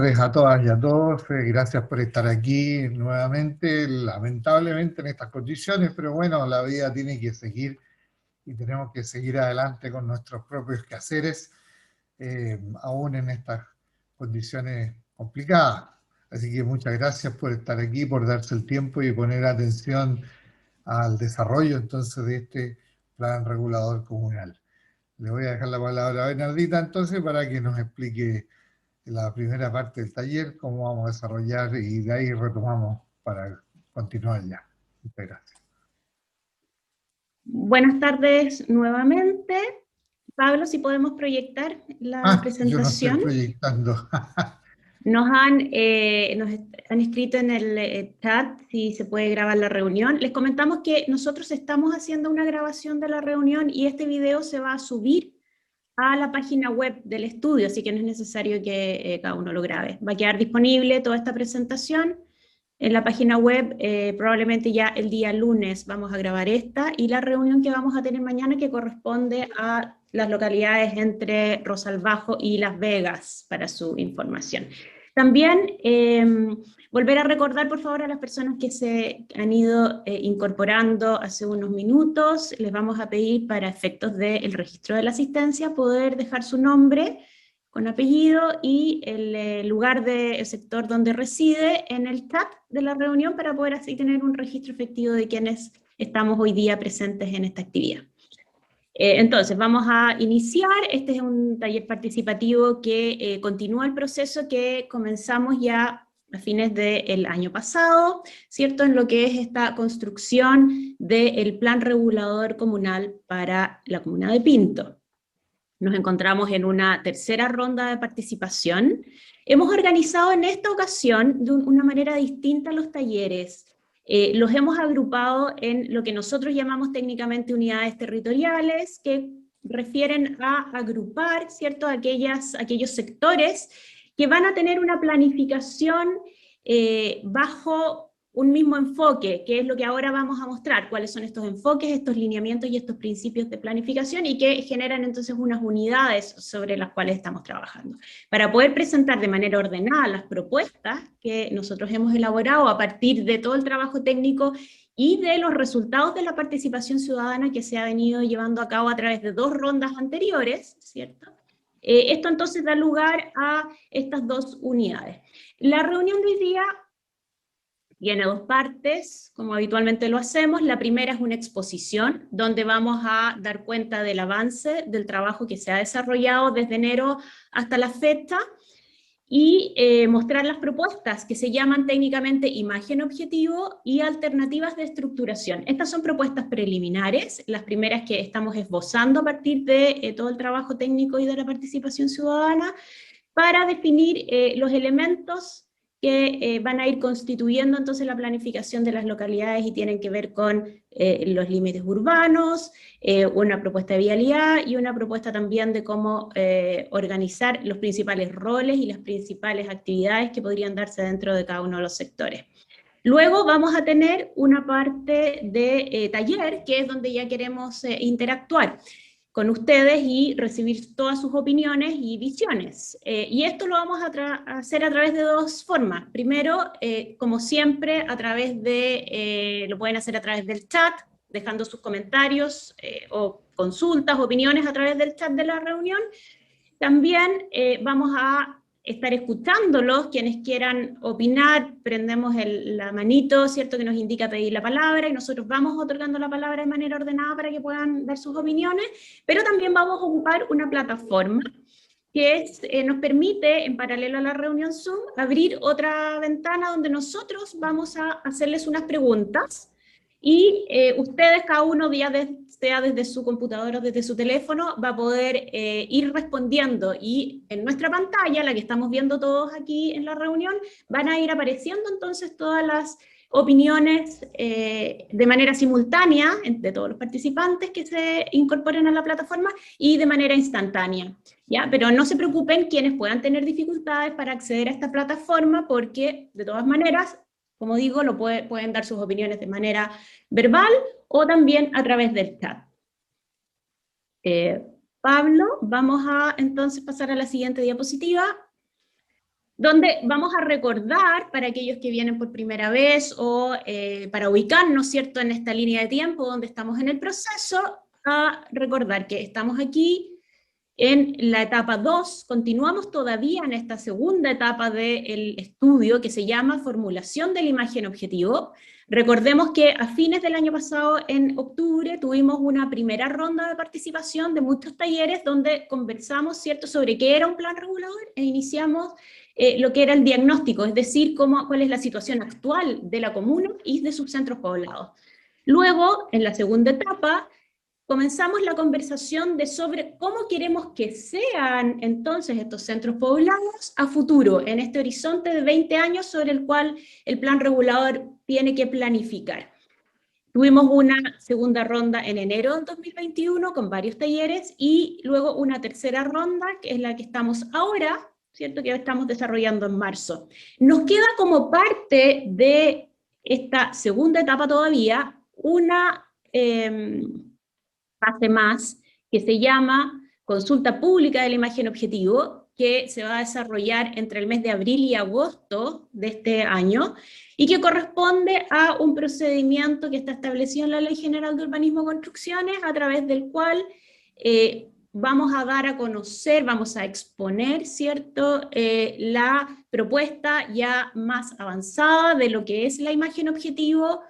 tardes a todas y a todos. Gracias por estar aquí nuevamente, lamentablemente en estas condiciones, pero bueno, la vida tiene que seguir y tenemos que seguir adelante con nuestros propios quehaceres, aún en estas condiciones complicadas. Así que muchas gracias por estar aquí, por darse el tiempo y poner atención al desarrollo entonces de este plan regulador comunal. Le voy a dejar la palabra a Bernardita entonces para que nos explique la primera parte del taller, cómo vamos a desarrollar y de ahí retomamos para continuar ya. Muchas gracias. Buenas tardes nuevamente. Pablo, si podemos proyectar la presentación. Yo no estoy proyectando. Nos han escrito en el chat si se puede grabar la reunión. Les comentamos que nosotros estamos haciendo una grabación de la reunión y este video se va a subir a la página web del estudio, así que no es necesario que cada uno lo grabe. Va a quedar disponible toda esta presentación en la página web, probablemente ya el día lunes vamos a grabar esta, y la reunión que vamos a tener mañana que corresponde a las localidades entre Rosalbajo y Las Vegas, para su información. También volver a recordar, por favor, a las personas que se han ido incorporando hace unos minutos, les vamos a pedir para efectos del registro de la asistencia poder dejar su nombre con apellido y el lugar del sector donde reside en el chat de la reunión para poder así tener un registro efectivo de quienes estamos hoy día presentes en esta actividad. Entonces, vamos a iniciar. Este es un taller participativo que continúa el proceso que comenzamos ya a fines del año pasado, ¿cierto? En lo que es esta construcción del plan regulador comunal para la comuna de Pinto. Nos encontramos en una tercera ronda de participación. Hemos organizado en esta ocasión de una manera distinta los talleres. Los hemos agrupado en lo que nosotros llamamos técnicamente unidades territoriales, que refieren a agrupar, ¿cierto?, aquellos sectores que van a tener una planificación bajo un mismo enfoque, que es lo que ahora vamos a mostrar, cuáles son estos enfoques, estos lineamientos y estos principios de planificación, y que generan entonces unas unidades sobre las cuales estamos trabajando, para poder presentar de manera ordenada las propuestas que nosotros hemos elaborado a partir de todo el trabajo técnico y de los resultados de la participación ciudadana que se ha venido llevando a cabo a través de 2 rondas anteriores, ¿cierto? Esto entonces da lugar a estas 2 unidades. La reunión de hoy día tiene 2 partes, como habitualmente lo hacemos. La primera es una exposición, donde vamos a dar cuenta del avance del trabajo que se ha desarrollado desde enero hasta la fecha, y mostrar las propuestas que se llaman técnicamente imagen objetivo y alternativas de estructuración. Estas son propuestas preliminares, las primeras que estamos esbozando a partir de todo el trabajo técnico y de la participación ciudadana, para definir los elementos que van a ir constituyendo entonces la planificación de las localidades, y tienen que ver con los límites urbanos, una propuesta de vialidad y una propuesta también de cómo organizar los principales roles y las principales actividades que podrían darse dentro de cada uno de los sectores. Luego vamos a tener una parte de taller, que es donde ya queremos interactuar con ustedes y recibir todas sus opiniones y visiones. Y esto lo vamos a hacer a través de 2 formas. Primero, como siempre, a través de, lo pueden hacer a través del chat, dejando sus comentarios o consultas, opiniones a través del chat de la reunión. También vamos a estar escuchándolos, quienes quieran opinar, prendemos la manito, ¿cierto?, que nos indica pedir la palabra, y nosotros vamos otorgando la palabra de manera ordenada para que puedan dar sus opiniones, pero también vamos a ocupar una plataforma que nos permite, en paralelo a la reunión Zoom, abrir otra ventana donde nosotros vamos a hacerles unas preguntas, y ustedes, cada uno, sea desde su computadora o desde su teléfono, va a poder ir respondiendo, y en nuestra pantalla, la que estamos viendo todos aquí en la reunión, van a ir apareciendo entonces todas las opiniones de manera simultánea de todos los participantes que se incorporen a la plataforma y de manera instantánea, ¿ya? Pero no se preocupen quienes puedan tener dificultades para acceder a esta plataforma, porque de todas maneras, como digo, pueden dar sus opiniones de manera verbal o también a través del chat. Pablo, vamos a entonces pasar a la siguiente diapositiva. donde vamos a recordar para aquellos que vienen por primera vez o para ubicarnos, ¿cierto?, en esta línea de tiempo donde estamos en el proceso, a recordar que estamos aquí en la etapa 2, continuamos todavía en esta segunda etapa del estudio que se llama formulación de la imagen objetivo. Recordemos que a fines del año pasado, en octubre, tuvimos una primera ronda de participación de muchos talleres donde conversamos, ¿cierto?, sobre qué era un plan regulador e iniciamos lo que era el diagnóstico, es decir, cuál es la situación actual de la comuna y de sus centros poblados. Luego, en la segunda etapa, comenzamos la conversación sobre cómo queremos que sean entonces estos centros poblados a futuro, en este horizonte de 20 años sobre el cual el plan regulador tiene que planificar. Tuvimos una segunda ronda en enero del 2021 con varios talleres y luego una tercera ronda, que es la que estamos ahora, ¿cierto?, que estamos desarrollando en marzo. Nos queda como parte de esta segunda etapa todavía una fase más que se llama consulta pública de la imagen objetivo, que se va a desarrollar entre el mes de abril y agosto de este año, y que corresponde a un procedimiento que está establecido en la Ley General de Urbanismo y Construcciones, a través del cual vamos a dar a conocer, vamos a exponer, ¿cierto?, la propuesta ya más avanzada de lo que es la imagen objetivo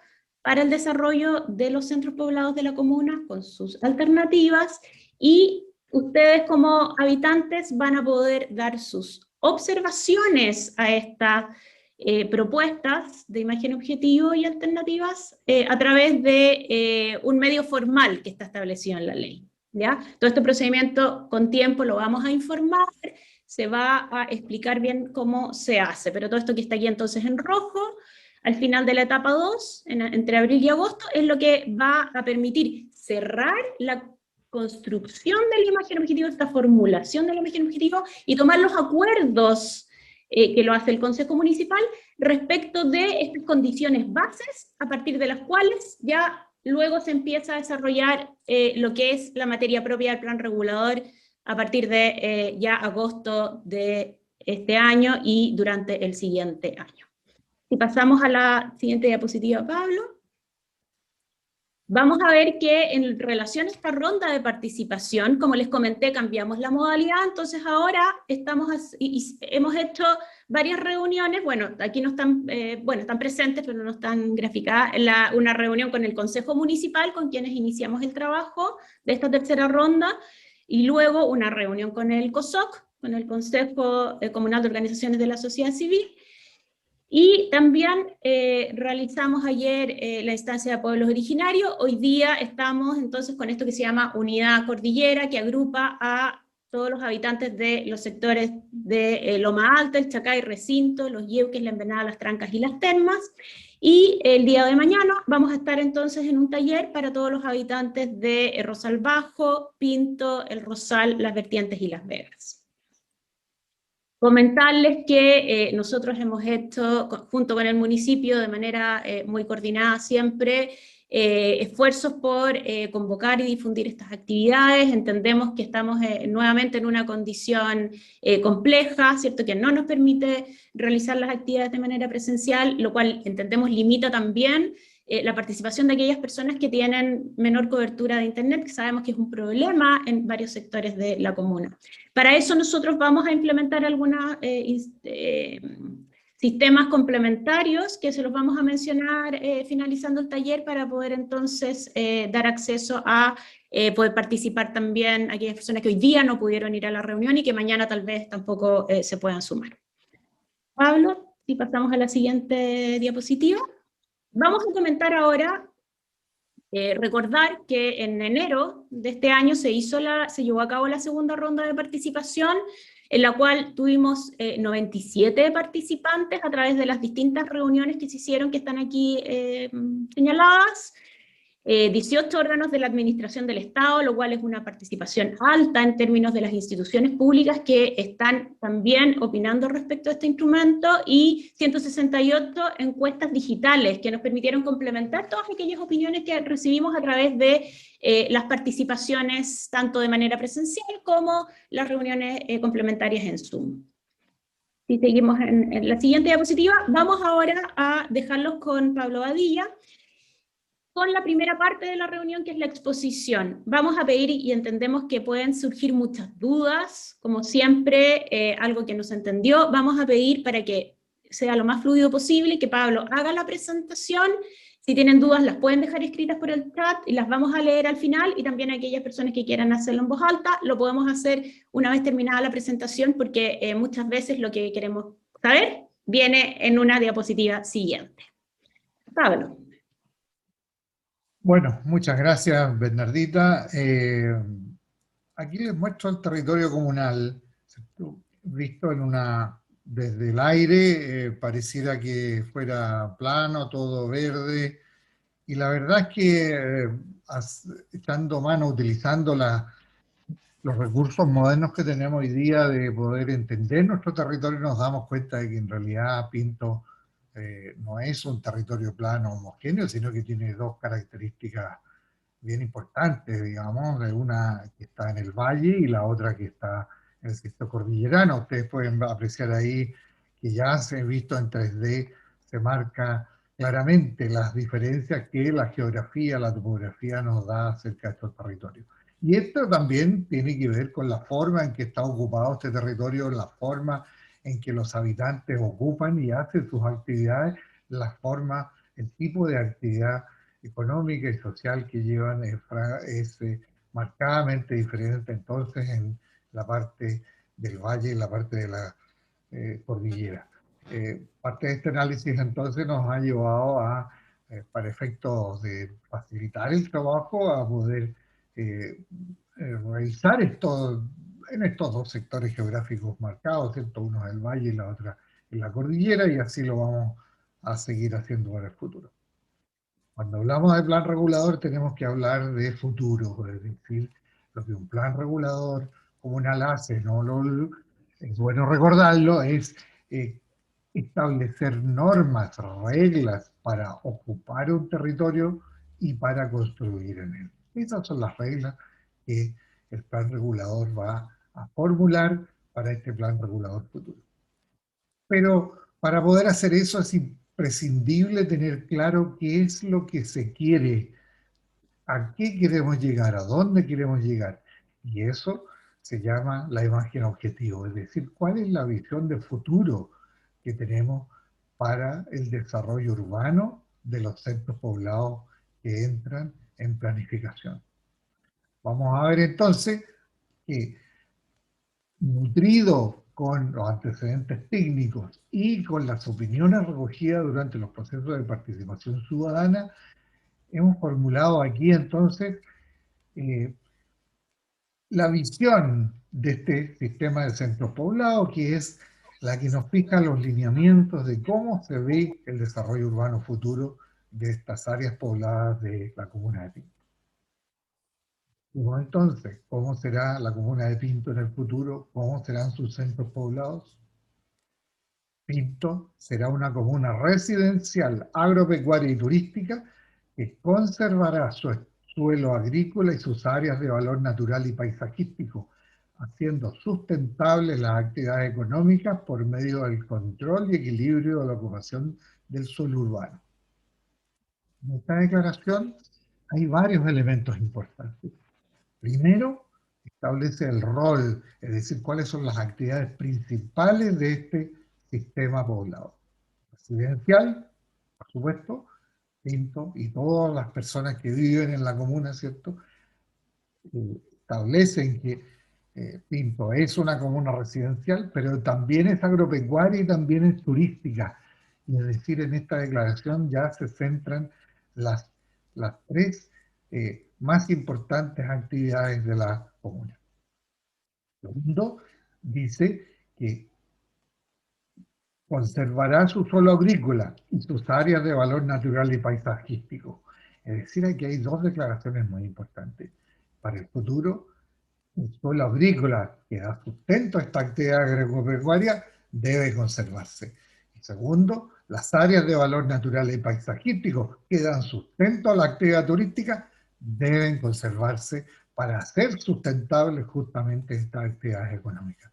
para el desarrollo de los centros poblados de la comuna, con sus alternativas, y ustedes como habitantes van a poder dar sus observaciones a estas propuestas de imagen objetivo y alternativas a través de un medio formal que está establecido en la ley, ¿ya? Todo este procedimiento con tiempo lo vamos a informar, se va a explicar bien cómo se hace, pero todo esto que está aquí entonces en rojo, al final de la etapa 2, entre abril y agosto, es lo que va a permitir cerrar la construcción de la imagen objetivo, esta formulación de la imagen objetivo, y tomar los acuerdos que lo hace el Consejo Municipal respecto de estas condiciones bases, a partir de las cuales ya luego se empieza a desarrollar lo que es la materia propia del plan regulador a partir de ya agosto de este año y durante el siguiente año. Si pasamos a la siguiente diapositiva, Pablo, vamos a ver que en relación a esta ronda de participación, como les comenté, cambiamos la modalidad, entonces ahora hemos hecho varias reuniones, bueno, aquí no están, están presentes, pero no están graficadas, una reunión con el Consejo Municipal, con quienes iniciamos el trabajo de esta tercera ronda, y luego una reunión con el COSOC, con el Consejo Comunal de Organizaciones de la Sociedad Civil, y también realizamos ayer la instancia de pueblos originarios. Hoy día estamos entonces con esto que se llama Unidad Cordillera, que agrupa a todos los habitantes de los sectores de Loma Alta, el Chacay, Recinto, los Yeuques, la Embenada, las Trancas y las Termas. Y el día de mañana vamos a estar entonces en un taller para todos los habitantes de Rosal Bajo, Pinto, El Rosal, Las Vertientes y Las Vegas. Comentarles que nosotros hemos hecho, junto con el municipio, de manera muy coordinada siempre, esfuerzos por convocar y difundir estas actividades. Entendemos que estamos nuevamente en una condición compleja, ¿cierto?, que no nos permite realizar las actividades de manera presencial, lo cual entendemos limita también la participación de aquellas personas que tienen menor cobertura de Internet, que sabemos que es un problema en varios sectores de la comuna. Para eso nosotros vamos a implementar algunos sistemas complementarios que se los vamos a mencionar finalizando el taller, para poder entonces dar acceso a poder participar también a aquellas personas que hoy día no pudieron ir a la reunión y que mañana tal vez tampoco se puedan sumar. Pablo, si pasamos a la siguiente diapositiva. Vamos a comentar ahora, recordar que en enero de este año se llevó a cabo la segunda ronda de participación, en la cual tuvimos 97 participantes a través de las distintas reuniones que se hicieron, que están aquí señaladas, 18 órganos de la administración del Estado, lo cual es una participación alta en términos de las instituciones públicas que están también opinando respecto a este instrumento, y 168 encuestas digitales que nos permitieron complementar todas aquellas opiniones que recibimos a través de las participaciones tanto de manera presencial como las reuniones complementarias en Zoom. Si seguimos en la siguiente diapositiva, vamos ahora a dejarlos con Pablo Badilla, con la primera parte de la reunión, que es la exposición. Vamos a pedir, y entendemos que pueden surgir muchas dudas, como siempre, algo que no se entendió, vamos a pedir para que sea lo más fluido posible, que Pablo haga la presentación. Si tienen dudas, las pueden dejar escritas por el chat y las vamos a leer al final, y también aquellas personas que quieran hacerlo en voz alta, lo podemos hacer una vez terminada la presentación, porque muchas veces lo que queremos saber viene en una diapositiva siguiente. Pablo. Bueno, muchas gracias, Bernardita. Aquí les muestro el territorio comunal, ¿cierto? Visto desde el aire, pareciera que fuera plano, todo verde, y la verdad es que echando mano, utilizando los recursos modernos que tenemos hoy día de poder entender nuestro territorio, nos damos cuenta de que en realidad Pinto no es un territorio plano homogéneo, sino que tiene dos características bien importantes, digamos, de una que está en el valle y la otra que está en el sector cordillerano. Ustedes pueden apreciar ahí que ya se ha visto en 3D, se marca claramente las diferencias que la geografía, la topografía nos da acerca de estos territorios. Y esto también tiene que ver con la forma en que está ocupado este territorio, la forma en que los habitantes ocupan y hacen sus actividades, la forma, el tipo de actividad económica y social que llevan es marcadamente diferente entonces en la parte del valle y la parte de la cordillera. Parte de este análisis entonces nos ha llevado a, para efectos de facilitar el trabajo, a poder revisar esto en estos dos sectores geográficos marcados, ¿cierto? Uno es el valle y la otra es la cordillera, y así lo vamos a seguir haciendo para el futuro. Cuando hablamos de plan regulador tenemos que hablar de futuro, es decir, lo que un plan regulador comunal hace, es bueno recordarlo, es establecer normas, reglas para ocupar un territorio y para construir en él. Esas son las reglas que el plan regulador va a formular para este plan regulador futuro. Pero para poder hacer eso es imprescindible tener claro qué es lo que se quiere, a qué queremos llegar, a dónde queremos llegar. Y eso se llama la imagen objetivo, es decir, cuál es la visión de futuro que tenemos para el desarrollo urbano de los centros poblados que entran en planificación. Vamos a ver entonces que, nutrido con los antecedentes técnicos y con las opiniones recogidas durante los procesos de participación ciudadana, hemos formulado aquí entonces la visión de este sistema de centros poblados, que es la que nos fija los lineamientos de cómo se ve el desarrollo urbano futuro de estas áreas pobladas de la comuna de Pinto. Entonces, ¿cómo será la comuna de Pinto en el futuro? ¿Cómo serán sus centros poblados? Pinto será una comuna residencial, agropecuaria y turística que conservará su suelo agrícola y sus áreas de valor natural y paisajístico, haciendo sustentables las actividades económicas por medio del control y equilibrio de la ocupación del suelo urbano. En esta declaración hay varios elementos importantes. Primero, establece el rol, es decir, cuáles son las actividades principales de este sistema poblado. Residencial, por supuesto, Pinto y todas las personas que viven en la comuna, ¿cierto? Establecen que Pinto es una comuna residencial, pero también es agropecuaria y también es turística. Y es decir, en esta declaración ya se centran las tres más importantes actividades de la comuna. Segundo, dice que conservará su suelo agrícola y sus áreas de valor natural y paisajístico. Es decir, aquí hay dos declaraciones muy importantes. Para el futuro, el suelo agrícola que da sustento a esta actividad agropecuaria debe conservarse. Y segundo, las áreas de valor natural y paisajístico que dan sustento a la actividad turística deben conservarse para hacer sustentables justamente estas actividades económicas.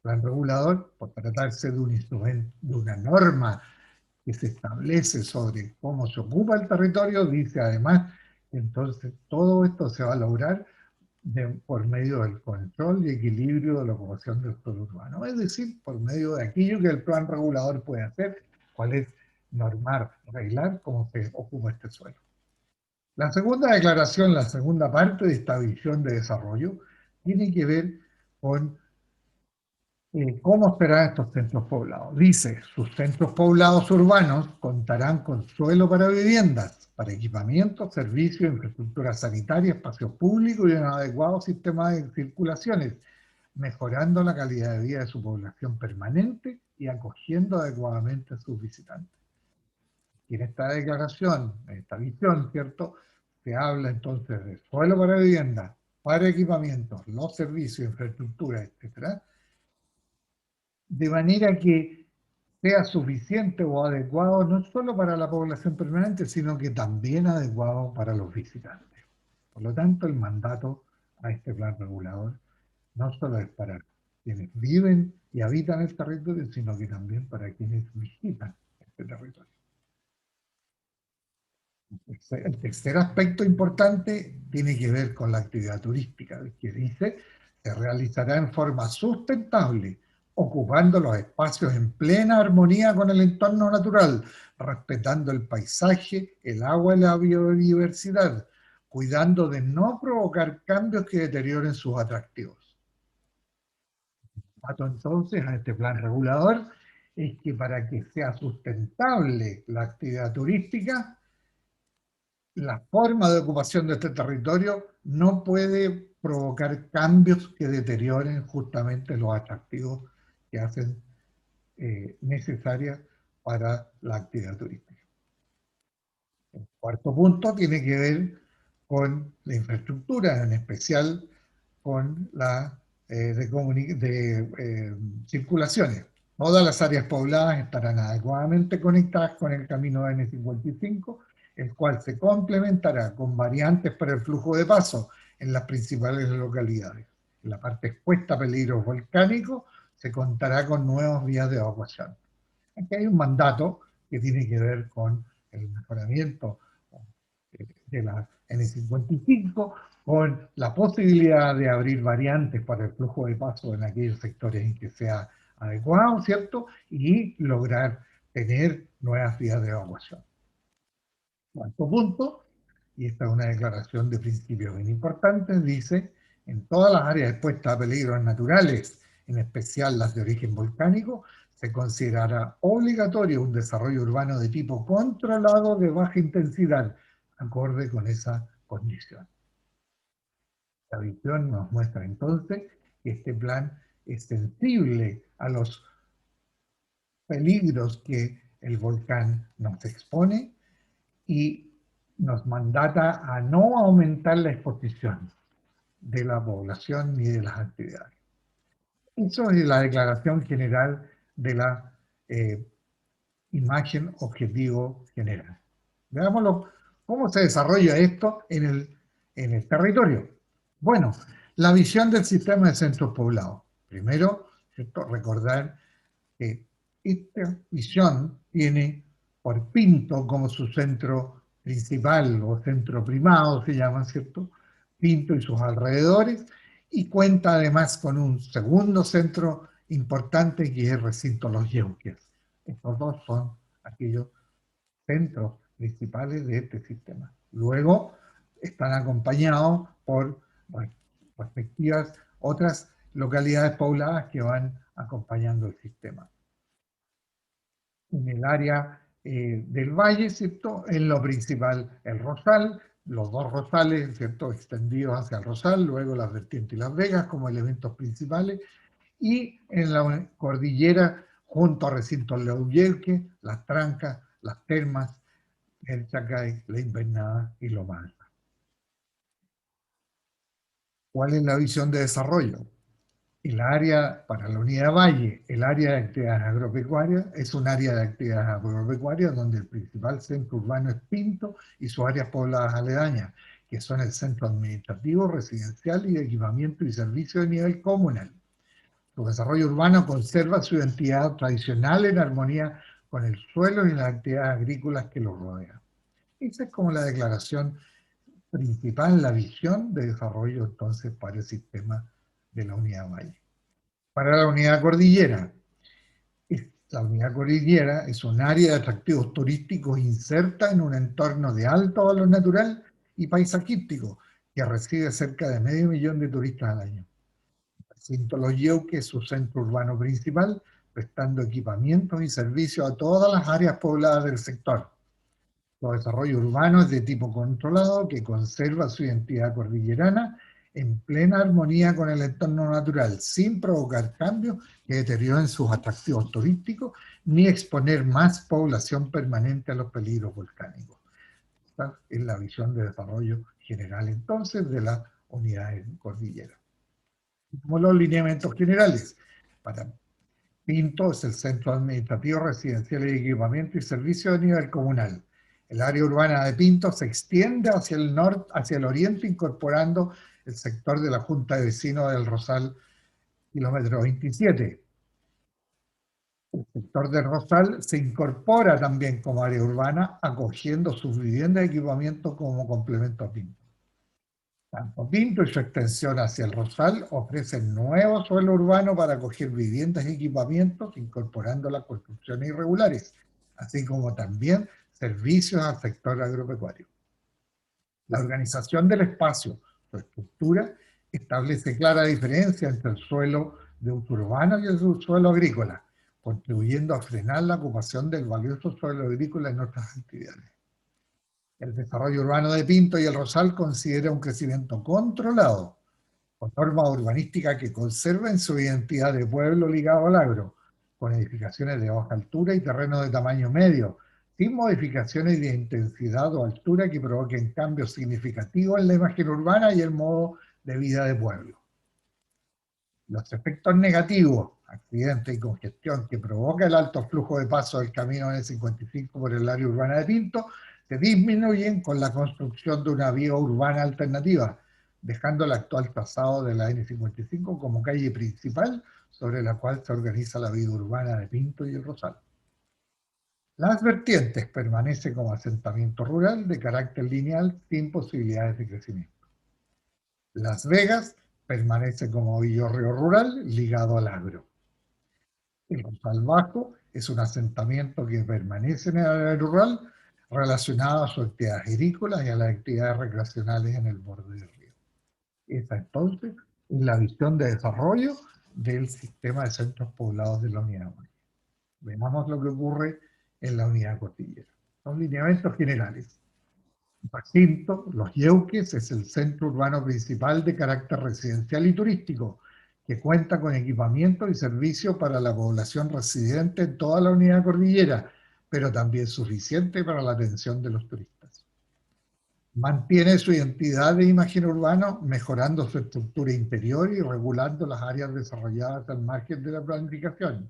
plan regulador, por tratarse de un instrumento, de una norma que se establece sobre cómo se ocupa el territorio, dice además que entonces todo esto se va a lograr por medio del control y equilibrio de la ocupación del suelo urbano, es decir, por medio de aquello que el plan regulador puede hacer, cuál es normar, arreglar cómo se ocupa este suelo. La segunda declaración, la segunda parte de esta visión de desarrollo, tiene que ver con ¿cómo serán estos centros poblados? Dice, sus centros poblados urbanos contarán con suelo para viviendas, para equipamientos, servicios, infraestructura sanitaria, espacios públicos y un adecuado sistema de circulaciones, mejorando la calidad de vida de su población permanente y acogiendo adecuadamente a sus visitantes. Y en esta declaración, en esta visión, ¿cierto?, se habla entonces de suelo para viviendas, para equipamientos, los servicios, infraestructura, etcétera, de manera que sea suficiente o adecuado no solo para la población permanente, sino que también adecuado para los visitantes. Por lo tanto, el mandato a este plan regulador no solo es para quienes viven y habitan el territorio, sino que también para quienes visitan este territorio. El tercer aspecto importante tiene que ver con la actividad turística, que dice se realizará en forma sustentable, ocupando los espacios en plena armonía con el entorno natural, respetando el paisaje, el agua y la biodiversidad, cuidando de no provocar cambios que deterioren sus atractivos. Entonces, a este plan regulador es que para que sea sustentable la actividad turística, la forma de ocupación de este territorio no puede provocar cambios que deterioren justamente los atractivos que hacen necesarias para la actividad turística. El cuarto punto tiene que ver con la infraestructura, en especial con la circulaciones. Todas las áreas pobladas estarán adecuadamente conectadas con el camino N55, el cual se complementará con variantes para el flujo de paso en las principales localidades. En la parte expuesta a peligros volcánicos se contará con nuevas vías de evacuación. Aquí hay un mandato que tiene que ver con el mejoramiento de la N55, con la posibilidad de abrir variantes para el flujo de paso en aquellos sectores en que sea adecuado, ¿cierto? Y lograr tener nuevas vías de evacuación. Cuarto punto, y esta es una declaración de principios bien importante, dice, en todas las áreas expuestas a peligros naturales, en especial las de origen volcánico, se considerará obligatorio un desarrollo urbano de tipo controlado de baja intensidad, acorde con esa condición. La visión nos muestra entonces que este plan es sensible a los peligros que el volcán nos expone y nos mandata a no aumentar la exposición de la población ni de las actividades. Eso es la declaración general de la imagen objetivo general. Veámoslo, ¿cómo se desarrolla esto en el territorio? Bueno, la visión del sistema de centros poblados. Primero, ¿cierto?, recordar que esta visión tiene por Pinto como su centro principal o centro primado, se llama, ¿cierto? Pinto y sus alrededores, y cuenta además con un segundo centro importante que es el recinto Los Yeuques. Estos dos son aquellos centros principales de este sistema. Luego están acompañados por respectivas otras localidades pobladas que van acompañando el sistema. En el área del valle, ¿cierto?, en lo principal el Rosal, los dos Rosales, ¿cierto?, extendidos hacia el Rosal, luego las vertientes y las Vegas como elementos principales, y en la cordillera, junto a recintos Leuquelque, las Trancas, las Termas, el Chacay, la Invernada y Loma Alta. ¿Cuál es la visión de desarrollo? El área, para la unidad Valle, el área de actividades agropecuarias, es un área de actividades agropecuarias donde el principal centro urbano es Pinto y sus áreas pobladas aledañas, que son el centro administrativo, residencial y de equipamiento y servicio de nivel comunal. Su desarrollo urbano conserva su identidad tradicional en armonía con el suelo y las actividades agrícolas que lo rodean. Esa es como la declaración principal, la visión de desarrollo entonces para el sistema de la unidad valle. Para la unidad cordillera, la unidad cordillera es un área de atractivos turísticos inserta en un entorno de alto valor natural y paisajístico que recibe cerca de 500.000 de turistas al año. Recinto Los Yeuques es su centro urbano principal, prestando equipamientos y servicios a todas las áreas pobladas del sector. Su desarrollo urbano es de tipo controlado que conserva su identidad cordillerana en plena armonía con el entorno natural, sin provocar cambios que deterioren sus atractivos turísticos, ni exponer más población permanente a los peligros volcánicos. Esta es la visión de desarrollo general entonces de la unidad cordillera. Como los lineamientos generales, para Pinto es el centro administrativo, residencial y equipamiento y servicios de nivel comunal. El área urbana de Pinto se extiende hacia el norte, hacia el oriente, incorporando el sector de la Junta de Vecinos del Rosal, kilómetro 27. El sector del Rosal se incorpora también como área urbana, acogiendo sus viviendas y equipamientos como complemento a Pinto. Tanto Pinto y su extensión hacia el Rosal ofrecen nuevo suelo urbano para acoger viviendas y equipamientos, incorporando las construcciones irregulares, así como también servicios al sector agropecuario. La organización del espacio, su estructura, establece clara diferencia entre el suelo de uso urbano y el suelo agrícola, contribuyendo a frenar la ocupación del valioso suelo agrícola en otras actividades. El desarrollo urbano de Pinto y el Rosal considera un crecimiento controlado, con normas urbanísticas que conserven su identidad de pueblo ligado al agro, con edificaciones de baja altura y terrenos de tamaño medio, sin modificaciones de intensidad o altura que provoquen cambios significativos en la imagen urbana y el modo de vida de pueblo. Los efectos negativos, accidentes y congestión que provoca el alto flujo de paso del camino N55 por el área urbana de Pinto, se disminuyen con la construcción de una vía urbana alternativa, dejando el actual trazado de la N55 como calle principal sobre la cual se organiza la vida urbana de Pinto y el Rosal. Las vertientes permanecen como asentamiento rural de carácter lineal sin posibilidades de crecimiento. Las Vegas permanece como villorrio rural ligado al agro. El Rosal Bajo es un asentamiento que permanece en el área rural relacionado a sus actividades agrícolas y a las actividades recreacionales en el borde del río. Esa entonces es la visión de desarrollo del sistema de centros poblados de la unidad valle. Veamos lo que ocurre en la unidad cordillera. Son lineamientos generales. Recinto, Los Yeuques, es el centro urbano principal de carácter residencial y turístico, que cuenta con equipamiento y servicios para la población residente en toda la unidad cordillera, pero también suficiente para la atención de los turistas. Mantiene su identidad de imagen urbano, mejorando su estructura interior y regulando las áreas desarrolladas al margen de la planificación,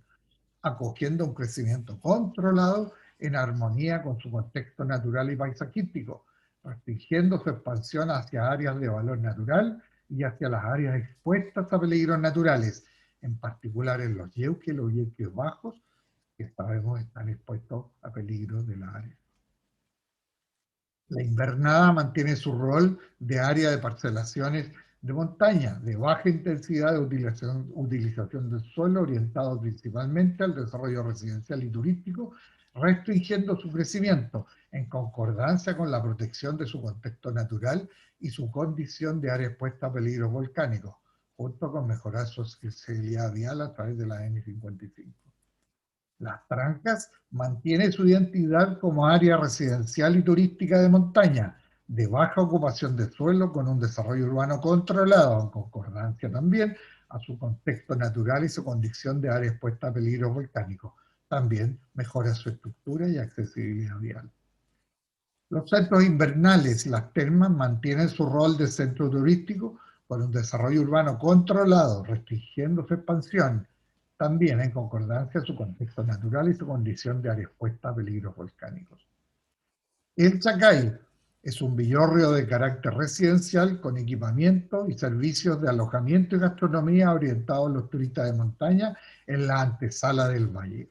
acogiendo un crecimiento controlado en armonía con su contexto natural y paisajístico, restringiendo su expansión hacia áreas de valor natural y hacia las áreas expuestas a peligros naturales, en particular en los Yeuques bajos, que sabemos están expuestos a peligros de la área. La invernada mantiene su rol de área de parcelaciones de montaña, de baja intensidad de utilización del suelo, orientado principalmente al desarrollo residencial y turístico, restringiendo su crecimiento en concordancia con la protección de su contexto natural y su condición de área expuesta a peligros volcánicos, junto con mejorar su accesibilidad vial a través de la N55. Las Trancas mantiene su identidad como área residencial y turística de montaña, de baja ocupación de suelo con un desarrollo urbano controlado, en concordancia también a su contexto natural y su condición de área expuesta a peligros volcánicos. También mejora su estructura y accesibilidad vial. Los centros invernales y las termas mantienen su rol de centro turístico con un desarrollo urbano controlado, restringiendo su expansión, también en concordancia su contexto natural y su condición de área expuesta a peligros volcánicos. El Chacay Es un villorrio de carácter residencial con equipamiento y servicios de alojamiento y gastronomía orientados a los turistas de montaña en la antesala del valle.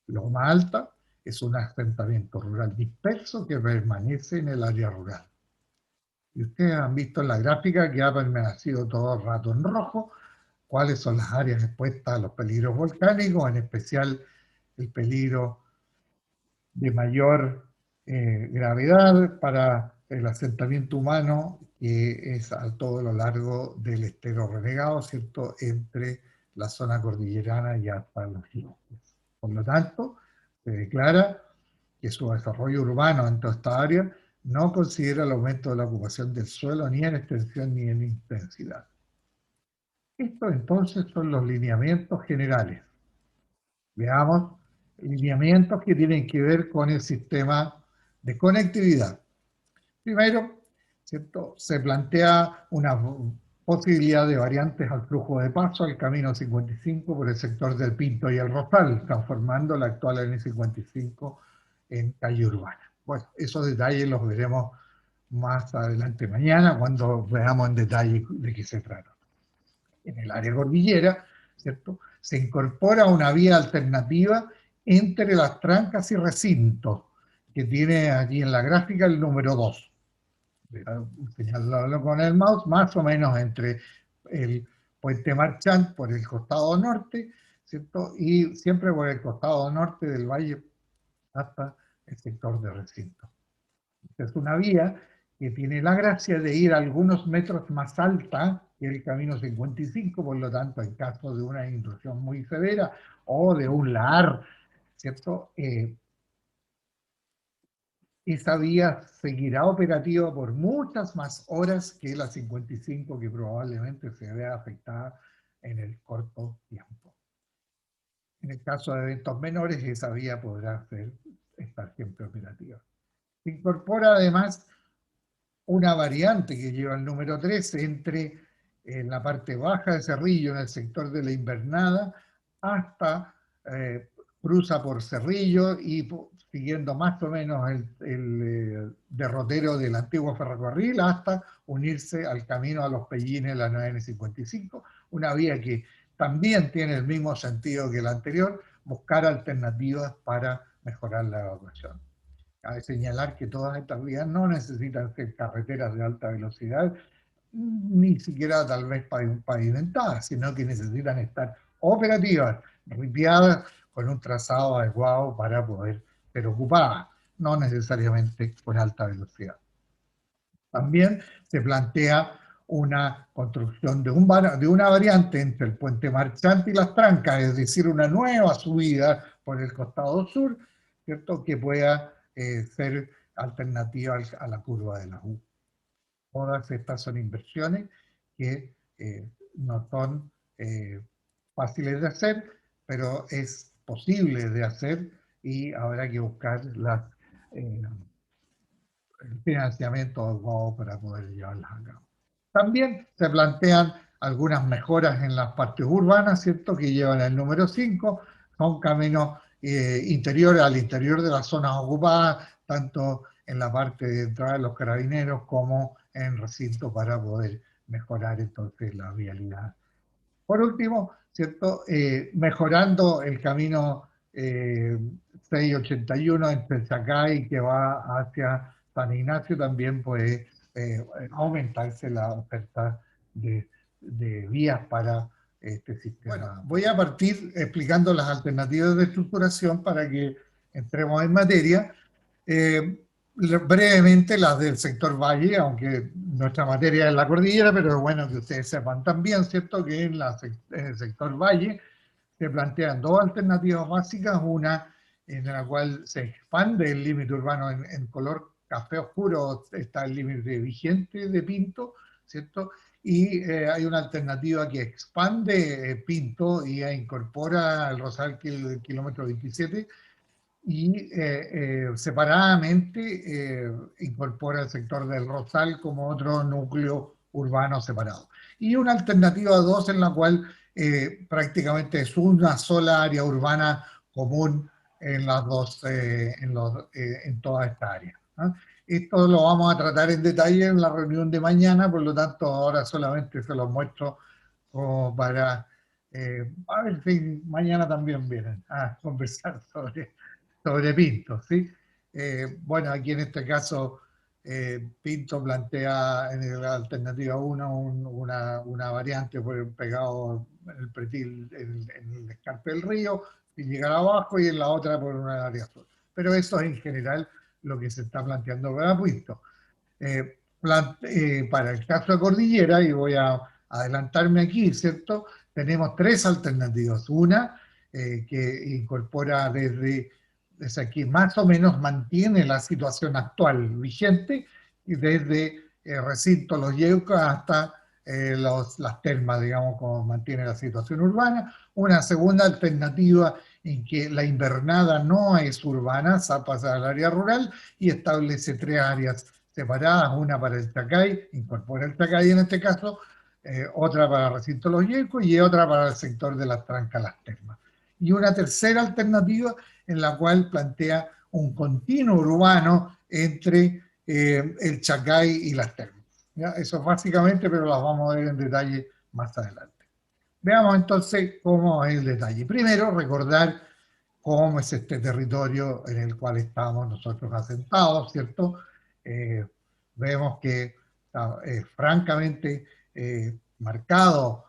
Loma Alta es un asentamiento rural disperso que permanece en el área rural. Y ustedes han visto en la gráfica que ha permanecido todo el rato en rojo cuáles son las áreas expuestas a los peligros volcánicos, en especial el peligro de mayor gravedad para el asentamiento humano, que es a todo lo largo del estero renegado, ¿cierto?, entre la zona cordillerana y hasta los Andes. Por lo tanto, se declara que su desarrollo urbano en toda esta área no considera el aumento de la ocupación del suelo ni en extensión ni en intensidad. Estos entonces son los lineamientos generales. Veamos lineamientos que tienen que ver con el sistema de conectividad. Primero, ¿cierto?, se plantea una posibilidad de variantes al flujo de paso al camino 55 por el sector del Pinto y el Rosal, transformando la actual N55 en calle urbana. Bueno, esos detalles los veremos más adelante mañana, cuando veamos en detalle de qué se trata. En el área cordillera, ¿cierto?, se incorpora una vía alternativa entre las trancas y recintos, que tiene allí en la gráfica el número 2. Señalarlo con el mouse, más o menos entre el puente Marchand por el costado norte, ¿cierto?, y siempre por el costado norte del valle hasta el sector de recinto. Es una vía que tiene la gracia de ir algunos metros más alta que el camino 55, por lo tanto, en caso de una intrusión muy severa o de un lahar, ¿cierto?, esa vía seguirá operativa por muchas más horas que la 55, que probablemente se vea afectada en el corto tiempo. En el caso de eventos menores, esa vía podrá estar siempre operativa. Se incorpora además una variante que lleva el número 3 entre la parte baja de Cerrillo, en el sector de la Invernada, hasta cruza por Cerrillo y siguiendo más o menos el derrotero del antiguo ferrocarril hasta unirse al camino a Los Pellines, la 9N55, una vía que también tiene el mismo sentido que la anterior, buscar alternativas para mejorar la evacuación. Cabe señalar que todas estas vías no necesitan ser carreteras de alta velocidad, ni siquiera tal vez pavimentadas, sino que necesitan estar operativas, ripiadas, con un trazado adecuado para poder ser ocupadas, no necesariamente con alta velocidad. También se plantea una construcción de una variante entre el puente Marchand y las Trancas, es decir, una nueva subida por el costado sur, ¿cierto?, que pueda ser alternativa a la curva de la U. Todas estas son inversiones que no son fáciles de hacer, pero es posible de hacer y habrá que buscar el financiamiento adecuado para poder llevarlas a cabo. También se plantean algunas mejoras en las partes urbanas, ¿cierto?, que llevan el número 5, son caminos interiores al interior de las zonas ocupadas, tanto en la parte de entrada de los carabineros como en recinto, para poder mejorar entonces la vialidad. Por último, ¿cierto?, mejorando el camino 681 entre Zacay, que va hacia San Ignacio, también puede aumentarse la oferta de vías para este sistema. Bueno, voy a partir explicando las alternativas de estructuración para que entremos en materia. Brevemente las del sector valle, aunque nuestra materia es la cordillera, pero es bueno que ustedes sepan también, ¿cierto?, que en el sector valle se plantean dos alternativas básicas, una en la cual se expande el límite urbano en color café oscuro, está el límite vigente de Pinto, ¿cierto?, y hay una alternativa que expande Pinto y incorpora el Rosal kilómetro 27, y separadamente incorpora el sector del Rosal como otro núcleo urbano separado. Y una alternativa 2 en la cual prácticamente es una sola área urbana común en las dos, en toda esta área, ¿no? Esto lo vamos a tratar en detalle en la reunión de mañana, por lo tanto ahora solamente se los muestro como para, a ver si mañana también vienen a conversar sobre Pinto, ¿sí? Bueno, aquí en este caso Pinto plantea en la alternativa 1 una variante por el pegado en el pretil, en el escarpe del río, sin llegar abajo, y en la otra por una área azul. Pero eso es en general lo que se está planteando para Pinto. Para el caso de Cordillera, y voy a adelantarme aquí, ¿cierto? Tenemos tres alternativas. Una que incorpora desde aquí, más o menos mantiene la situación actual vigente, y desde recinto Los Yeucos hasta las termas, digamos, como mantiene la situación urbana. Una segunda alternativa en que la invernada no es urbana, pasa al área rural y establece tres áreas separadas, una para el Chacay, incorpora el Chacay en este caso, otra para el recinto Los Yelcos y otra para el sector de las Trancas, las termas. Y una tercera alternativa en la cual plantea un continuo urbano entre el Chacay y las termas. ¿Ya? Eso básicamente, pero las vamos a ver en detalle más adelante. Veamos entonces cómo es el detalle. Primero, recordar cómo es este territorio en el cual estamos nosotros asentados, ¿cierto? Vemos que está francamente marcado,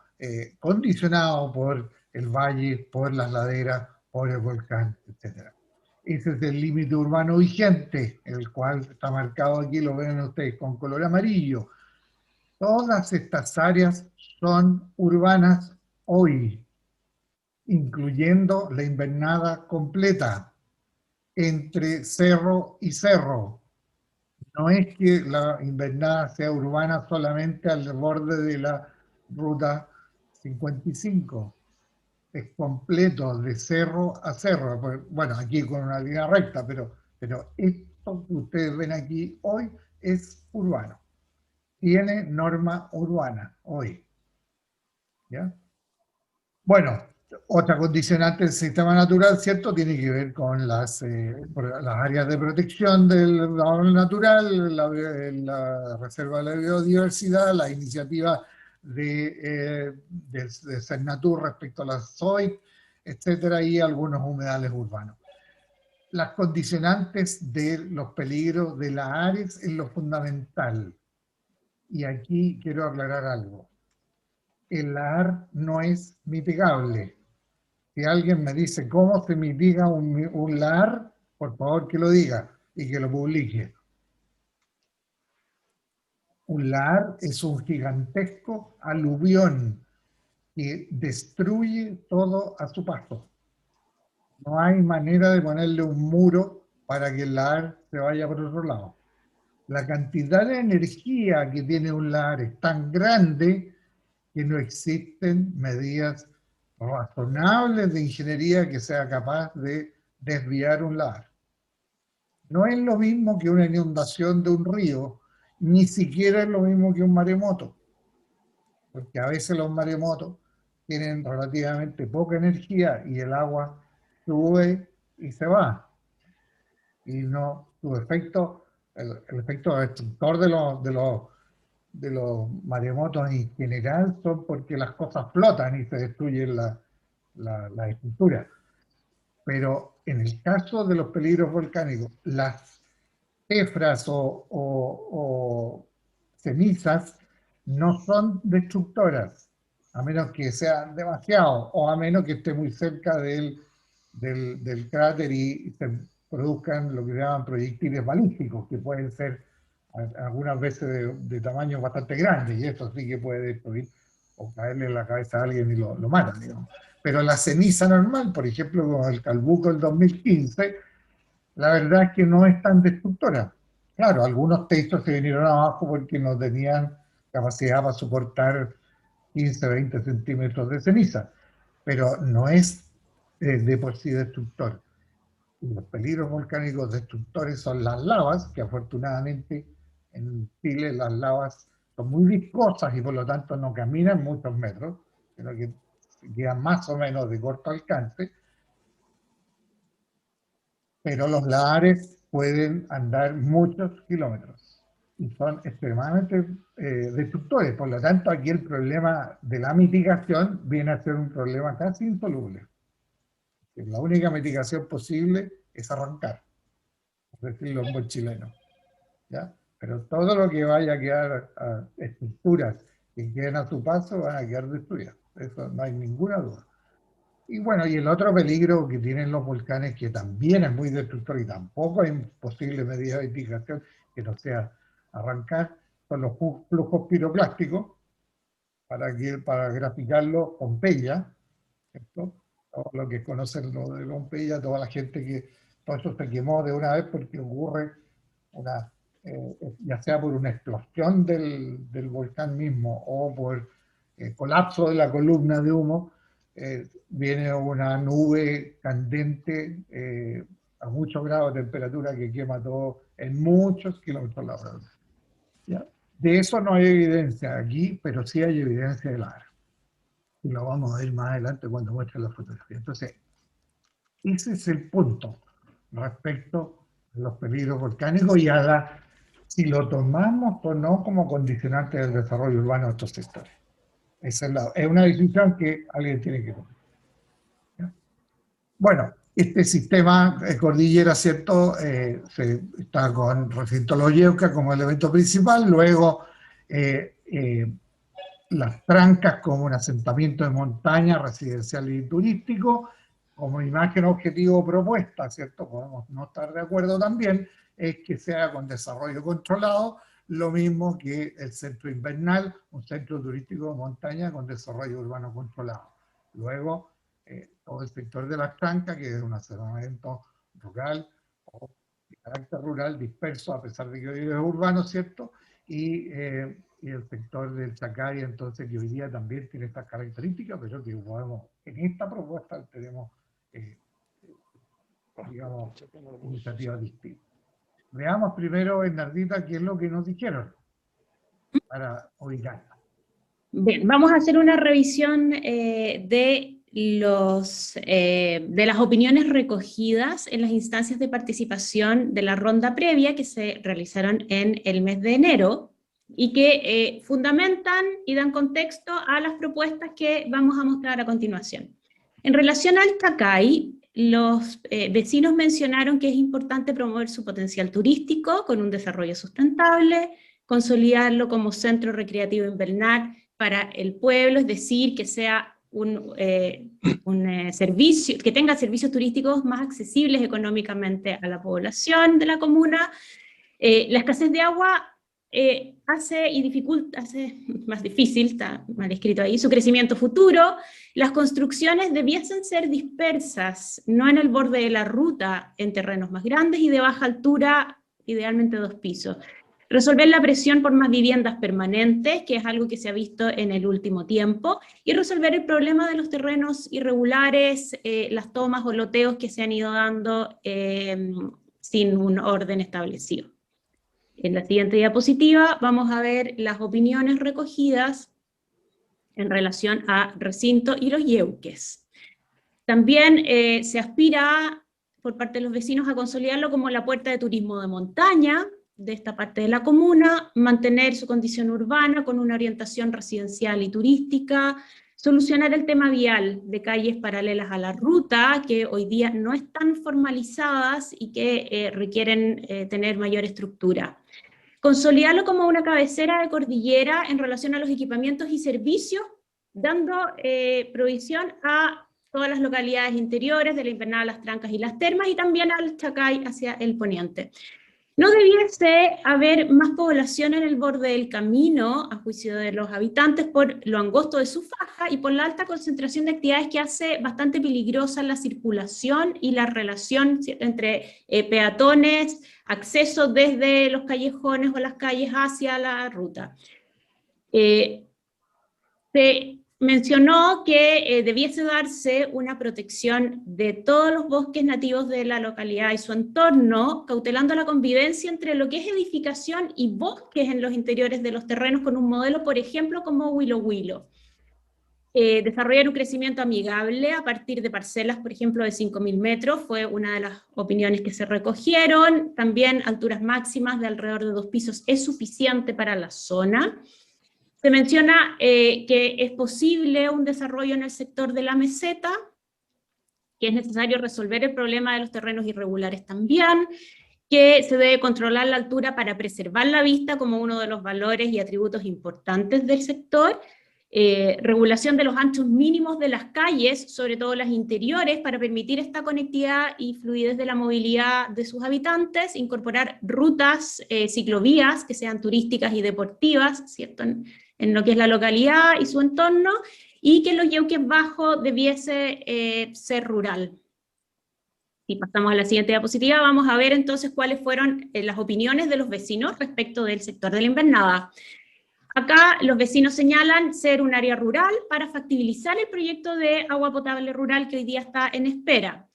condicionado por el valle, por las laderas, por el volcán, etc. Ese es el límite urbano vigente, el cual está marcado aquí, lo ven ustedes con color amarillo. Todas estas áreas son urbanas hoy, incluyendo la invernada completa entre cerro y cerro. No es que la invernada sea urbana solamente al borde de la ruta 55, es completo de cerro a cerro. Bueno, aquí con una línea recta, pero esto que ustedes ven aquí hoy es urbano. Tiene norma urbana hoy. ¿Ya? Bueno, otra condicionante del sistema natural, ¿cierto? Tiene que ver con las áreas de protección del natural, la reserva de la biodiversidad, la iniciativa de Cernatur respecto a las SOIT, etcétera, y algunos humedales urbanos. Las condicionantes de los peligros de la ARES es lo fundamental. Y aquí quiero aclarar algo. El LAR no es mitigable. Si alguien me dice cómo se mitiga un LAR, por favor que lo diga y que lo publique. Un LAR es un gigantesco aluvión que destruye todo a su paso. No hay manera de ponerle un muro para que el LAR se vaya por otro lado. La cantidad de energía que tiene un LAR es tan grande que no existen medidas razonables de ingeniería que sea capaz de desviar un LAR. No es lo mismo que una inundación de un río, ni siquiera es lo mismo que un maremoto, porque a veces los maremotos tienen relativamente poca energía y el agua sube y se va. Y no, su efecto, el efecto destructor de los maremotos en general son porque las cosas flotan y se destruyen la estructura. Pero en el caso de los peligros volcánicos, las cefras o cenizas no son destructoras, a menos que sean demasiado, o a menos que esté muy cerca del cráter y se produzcan lo que se llaman proyectiles balísticos, que pueden ser algunas veces de tamaño bastante grande, y eso sí que puede destruir o caerle en la cabeza a alguien y lo mata, digamos. Pero la ceniza normal, por ejemplo, como el Calbuco del 2015, la verdad es que no es tan destructora. Claro, algunos techos se vinieron abajo porque no tenían capacidad para soportar 15, 20 centímetros de ceniza, pero no es de por sí destructor. Los peligros volcánicos destructores son las lavas, que afortunadamente en Chile las lavas son muy viscosas y por lo tanto no caminan muchos metros, sino que quedan más o menos de corto alcance. pero los lahares pueden andar muchos kilómetros y son extremadamente destructores. Por lo tanto, aquí el problema de la mitigación viene a ser un problema casi insoluble. La única mitigación posible es arrancar, por decirlo en buen chileno, ¿ya? Pero todo lo que vaya a quedar a estructuras que queden a su paso van a quedar destruidas. Eso no hay ninguna duda. Y bueno, y el otro peligro que tienen los volcanes, que también es muy destructor y tampoco hay posible medida de mitigación que no sea arrancar, son los flujos piroclásticos, para graficarlo, Pompeya, ¿cierto? Todo lo que conocen lo de Pompeya, toda la gente que todo eso se quemó de una vez porque ocurre una, ya sea por una explosión del volcán mismo o por colapso de la columna de humo, viene una nube candente a muchos grados de temperatura que quema todo en muchos kilómetros la hora. ¿Ya? De eso no hay evidencia aquí, pero sí hay evidencia de la. Y lo vamos a ver más adelante cuando muestre la fotografía. Entonces, ese es el punto respecto a los peligros volcánicos y a si lo tomamos o no como condicionante del desarrollo urbano de estos sectores. Esa es una decisión que alguien tiene que tomar. ¿Ya? Bueno, este sistema de cordillera, ¿cierto? Está con recinto Los Yeucas como elemento principal, luego las trancas como un asentamiento de montaña residencial y turístico, como imagen objetivo propuesta, ¿cierto? Podemos no estar de acuerdo también, es que sea con desarrollo controlado, lo mismo que el centro invernal, un centro turístico de montaña con desarrollo urbano controlado. Luego, todo el sector de las trancas, que es un asentamiento rural o de carácter rural disperso, a pesar de que hoy es urbano, ¿cierto? Y el sector del Chacay, entonces, que hoy día también tiene estas características, pero que podemos, en esta propuesta tenemos, digamos, iniciativas distintas. Veamos primero, Bernardita, qué es lo que nos dijeron para ubicarla. Bien, vamos a hacer una revisión de las opiniones recogidas en las instancias de participación de la ronda previa que se realizaron en el mes de enero y que fundamentan y dan contexto a las propuestas que vamos a mostrar a continuación. En relación al Chacay, los vecinos mencionaron que es importante promover su potencial turístico con un desarrollo sustentable, consolidarlo como centro recreativo invernal para el pueblo, es decir, que sea un servicio, que tenga servicios turísticos más accesibles económicamente a la población de la comuna. La escasez de agua hace más difícil, está mal escrito ahí, su crecimiento futuro. Las construcciones debiesen ser dispersas, no en el borde de la ruta, en terrenos más grandes y de baja altura, idealmente 2 pisos. Resolver la presión por más viviendas permanentes, que es algo que se ha visto en el último tiempo, y resolver el problema de los terrenos irregulares, las tomas o loteos que se han ido dando sin un orden establecido. En la siguiente diapositiva vamos a ver las opiniones recogidas en relación a recinto y los yeuques. También se aspira por parte de los vecinos a consolidarlo como la puerta de turismo de montaña de esta parte de la comuna, mantener su condición urbana con una orientación residencial y turística, solucionar el tema vial de calles paralelas a la ruta, que hoy día no están formalizadas y que requieren tener mayor estructura. Consolidarlo como una cabecera de cordillera en relación a los equipamientos y servicios, dando provisión a todas las localidades interiores de la Invernada, las Trancas y las Termas, y también al Chacay hacia el poniente. No debiese haber más población en el borde del camino, a juicio de los habitantes, por lo angosto de su faja y por la alta concentración de actividades que hace bastante peligrosa la circulación y la relación entre peatones, acceso desde los callejones o las calles hacia la ruta. Se mencionó que debiese darse una protección de todos los bosques nativos de la localidad y su entorno, cautelando la convivencia entre lo que es edificación y bosques en los interiores de los terrenos con un modelo, por ejemplo, como Huilo Huilo. Desarrollar un crecimiento amigable a partir de parcelas, por ejemplo, de 5.000 metros, fue una de las opiniones que se recogieron. También alturas máximas de alrededor de 2 pisos es suficiente para la zona. Se menciona que es posible un desarrollo en el sector de la meseta, que es necesario resolver el problema de los terrenos irregulares también, que se debe controlar la altura para preservar la vista como uno de los valores y atributos importantes del sector, regulación de los anchos mínimos de las calles, sobre todo las interiores, para permitir esta conectividad y fluidez de la movilidad de sus habitantes, incorporar rutas, ciclovías que sean turísticas y deportivas, ¿cierto?, en lo que es la localidad y su entorno, y que los Yauques Bajos debiese ser rural. Si pasamos a la siguiente diapositiva, vamos a ver entonces cuáles fueron las opiniones de los vecinos respecto del sector de la invernada. Acá los vecinos señalan ser un área rural para factibilizar el proyecto de agua potable rural que hoy día está en espera.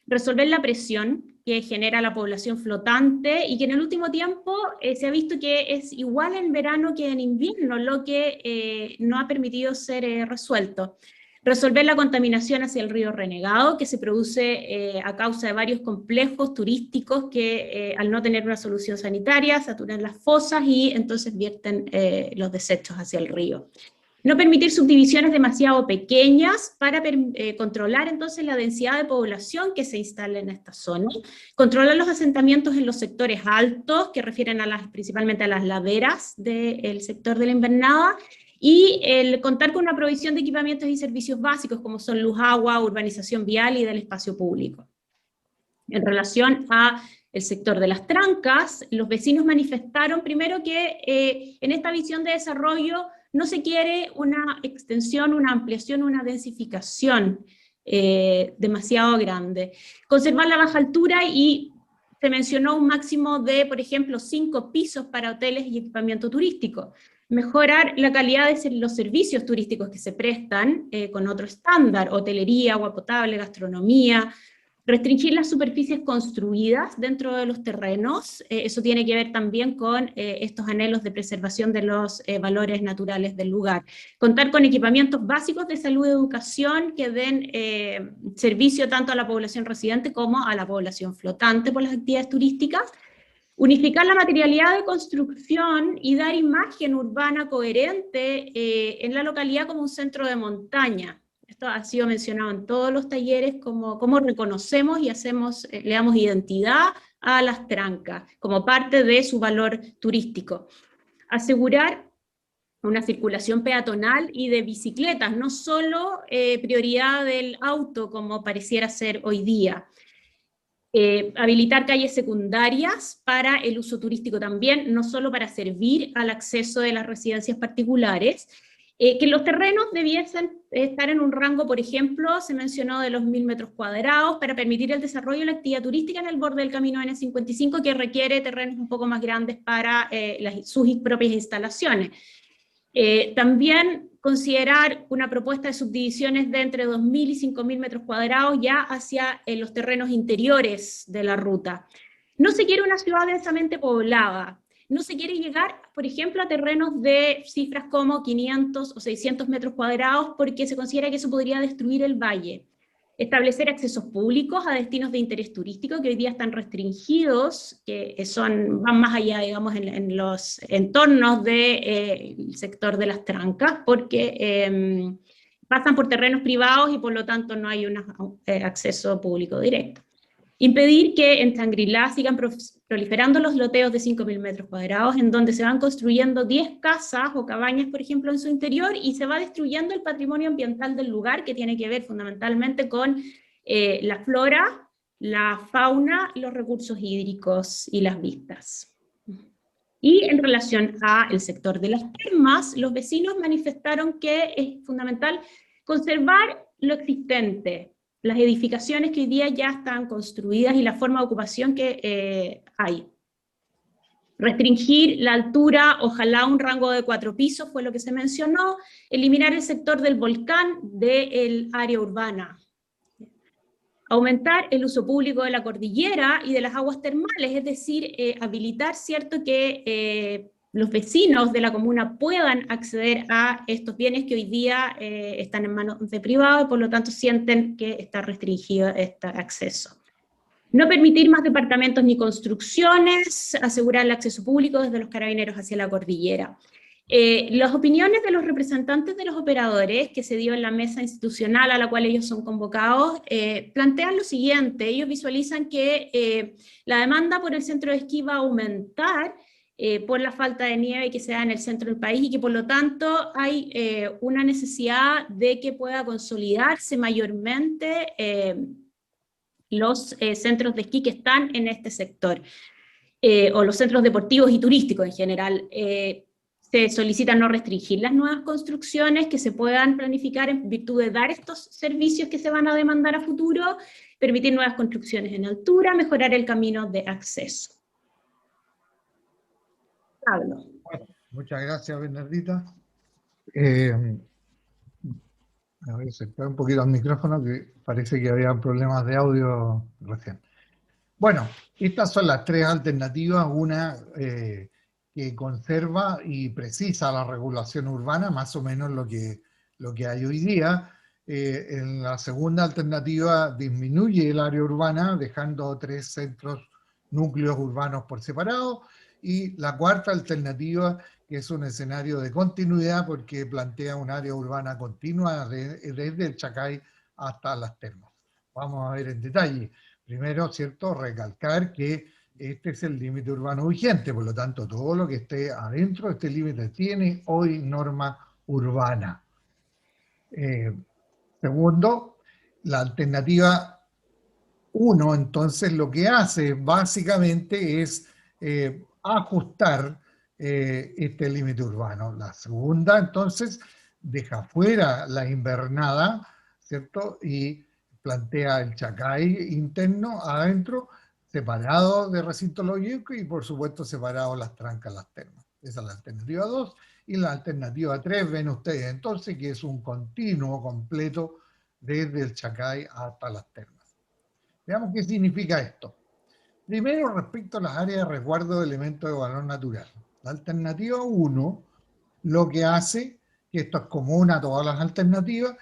Resolver la presión que genera la población flotante y que en el último tiempo se ha visto que es igual en verano que en invierno, lo que no ha permitido ser resuelto. Resolver la contaminación hacia el río Renegado, que se produce a causa de varios complejos turísticos que al no tener una solución sanitaria saturan las fosas y entonces vierten los desechos hacia el río. No permitir subdivisiones demasiado pequeñas para controlar entonces la densidad de población que se instala en esta zona. Controlar los asentamientos en los sectores altos, que refieren principalmente a las laderas del sector de la invernada, y el contar con una provisión de equipamientos y servicios básicos como son luz, agua, urbanización vial y del espacio público. En relación a el sector de las trancas, los vecinos manifestaron primero que en esta visión de desarrollo no se quiere una extensión, una ampliación, una densificación demasiado grande. Conservar la baja altura y se mencionó un máximo de, por ejemplo, 5 pisos para hoteles y equipamiento turístico. Mejorar la calidad de los servicios turísticos que se prestan con otro estándar, hotelería, agua potable, gastronomía. Restringir las superficies construidas dentro de los terrenos, eso tiene que ver también con estos anhelos de preservación de los valores naturales del lugar. Contar con equipamientos básicos de salud y educación que den servicio tanto a la población residente como a la población flotante por las actividades turísticas. Unificar la materialidad de construcción y dar imagen urbana coherente en la localidad como un centro de montaña. Esto ha sido mencionado en todos los talleres, como reconocemos y le damos identidad a las trancas, como parte de su valor turístico. Asegurar una circulación peatonal y de bicicletas, no solo prioridad del auto, como pareciera ser hoy día. Habilitar calles secundarias para el uso turístico también, no solo para servir al acceso de las residencias particulares, que los terrenos debiesen estar en un rango, por ejemplo, se mencionó de los 1.000 metros cuadrados, para permitir el desarrollo de la actividad turística en el borde del camino N55, que requiere terrenos un poco más grandes para sus propias instalaciones. También considerar una propuesta de subdivisiones de entre 2.000 y 5.000 metros cuadrados ya hacia los terrenos interiores de la ruta. No se quiere una ciudad densamente poblada. No se quiere llegar, por ejemplo, a terrenos de cifras como 500 o 600 metros cuadrados porque se considera que eso podría destruir el valle. Establecer accesos públicos a destinos de interés turístico que hoy día están restringidos, que van más allá, digamos, en los entornos del sector de las trancas, porque pasan por terrenos privados y por lo tanto no hay un acceso público directo. Impedir que en Shangri-La sigan proliferando los loteos de 5.000 metros cuadrados, en donde se van construyendo 10 casas o cabañas, por ejemplo, en su interior, y se va destruyendo el patrimonio ambiental del lugar, que tiene que ver fundamentalmente con la flora, la fauna, los recursos hídricos y las vistas. Y en relación al sector de las termas, los vecinos manifestaron que es fundamental conservar lo existente, las edificaciones que hoy día ya están construidas y la forma de ocupación que hay. Restringir la altura, ojalá un rango de 4 pisos, fue lo que se mencionó. Eliminar el sector del volcán del área urbana. Aumentar el uso público de la cordillera y de las aguas termales, es decir, habilitar, ¿cierto?, que los vecinos de la comuna puedan acceder a estos bienes que hoy día están en manos de privados y por lo tanto sienten que está restringido este acceso. No permitir más departamentos ni construcciones, asegurar el acceso público desde los carabineros hacia la cordillera. Las opiniones de los representantes de los operadores que se dio en la mesa institucional a la cual ellos son convocados plantean lo siguiente: ellos visualizan que la demanda por el centro de esquí va a aumentar por la falta de nieve que se da en el centro del país y que por lo tanto hay una necesidad de que pueda consolidarse mayormente los centros de esquí que están en este sector, o los centros deportivos y turísticos en general. Se solicita no restringir las nuevas construcciones que se puedan planificar en virtud de dar estos servicios que se van a demandar a futuro, permitir nuevas construcciones en altura, mejorar el camino de acceso. Pablo. Bueno, muchas gracias, Bernardita. A ver, se cae un poquito el micrófono, que parece que había problemas de audio recién. Bueno, estas son las tres alternativas, una que conserva y precisa la regulación urbana, más o menos lo que hay hoy día. En la segunda alternativa disminuye el área urbana, dejando 3 núcleos urbanos por separado, y la cuarta alternativa, que es un escenario de continuidad, porque plantea un área urbana continua desde el Chacay hasta las Termas. Vamos a ver en detalle. Primero, ¿cierto?, recalcar que este es el límite urbano vigente, por lo tanto, todo lo que esté adentro de este límite tiene hoy norma urbana. Segundo, la alternativa 1, entonces, lo que hace básicamente es ajustar este límite urbano. La segunda, entonces, deja fuera la invernada, ¿cierto?, y plantea el Chacay interno adentro, separado de recinto lógico y por supuesto separado las trancas, las termas. Esa es la alternativa 2. Y la alternativa 3, ven ustedes entonces, que es un continuo completo desde el Chacay hasta las termas. Veamos qué significa esto. Primero, respecto a las áreas de resguardo de elementos de valor natural. La alternativa 1 lo que hace, que esto es común a todas las alternativas,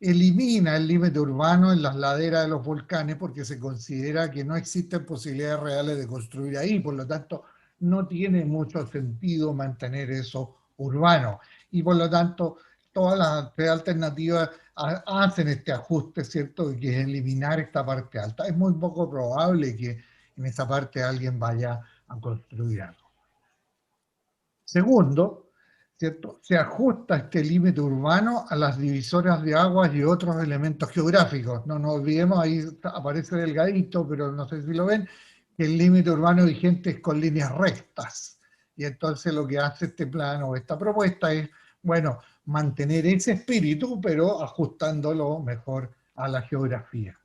elimina el límite urbano en las laderas de los volcanes porque se considera que no existen posibilidades reales de construir ahí, por lo tanto no tiene mucho sentido mantener eso urbano. Y por lo tanto todas las alternativas hacen este ajuste, ¿cierto?, que es eliminar esta parte alta. Es muy poco probable que en esa parte alguien vaya a construir algo. Segundo, ¿cierto?, se ajusta este límite urbano a las divisoras de aguas y otros elementos geográficos. No nos olvidemos, ahí aparece delgadito, pero no sé si lo ven, que el límite urbano vigente es con líneas rectas. Y entonces lo que hace este plan o esta propuesta es, bueno, mantener ese espíritu, pero ajustándolo mejor a la geografía.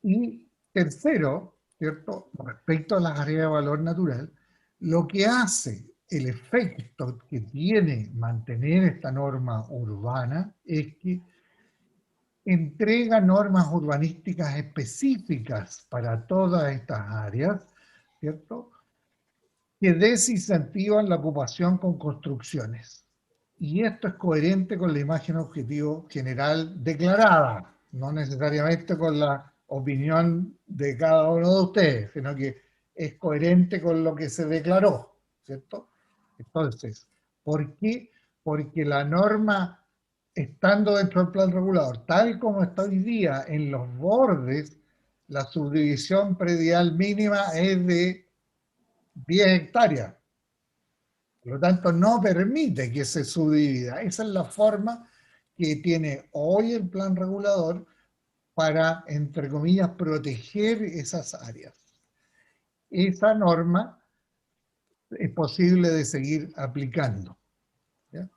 Y tercero, ¿cierto?, respecto a las áreas de valor natural, lo que hace el efecto que tiene mantener esta norma urbana es que entrega normas urbanísticas específicas para todas estas áreas, ¿cierto?, que desincentivan la ocupación con construcciones. Y esto es coherente con la imagen objetivo general declarada, no necesariamente con la opinión de cada uno de ustedes, sino que es coherente con lo que se declaró, ¿cierto? Entonces, ¿por qué? Porque la norma, estando dentro del plan regulador, tal como está hoy día en los bordes, la subdivisión predial mínima es de 10 hectáreas. Por lo tanto, no permite que se subdivida. Esa es la forma que tiene hoy el plan regulador para, entre comillas, proteger esas áreas. Esa norma es posible de seguir aplicando, ¿ya?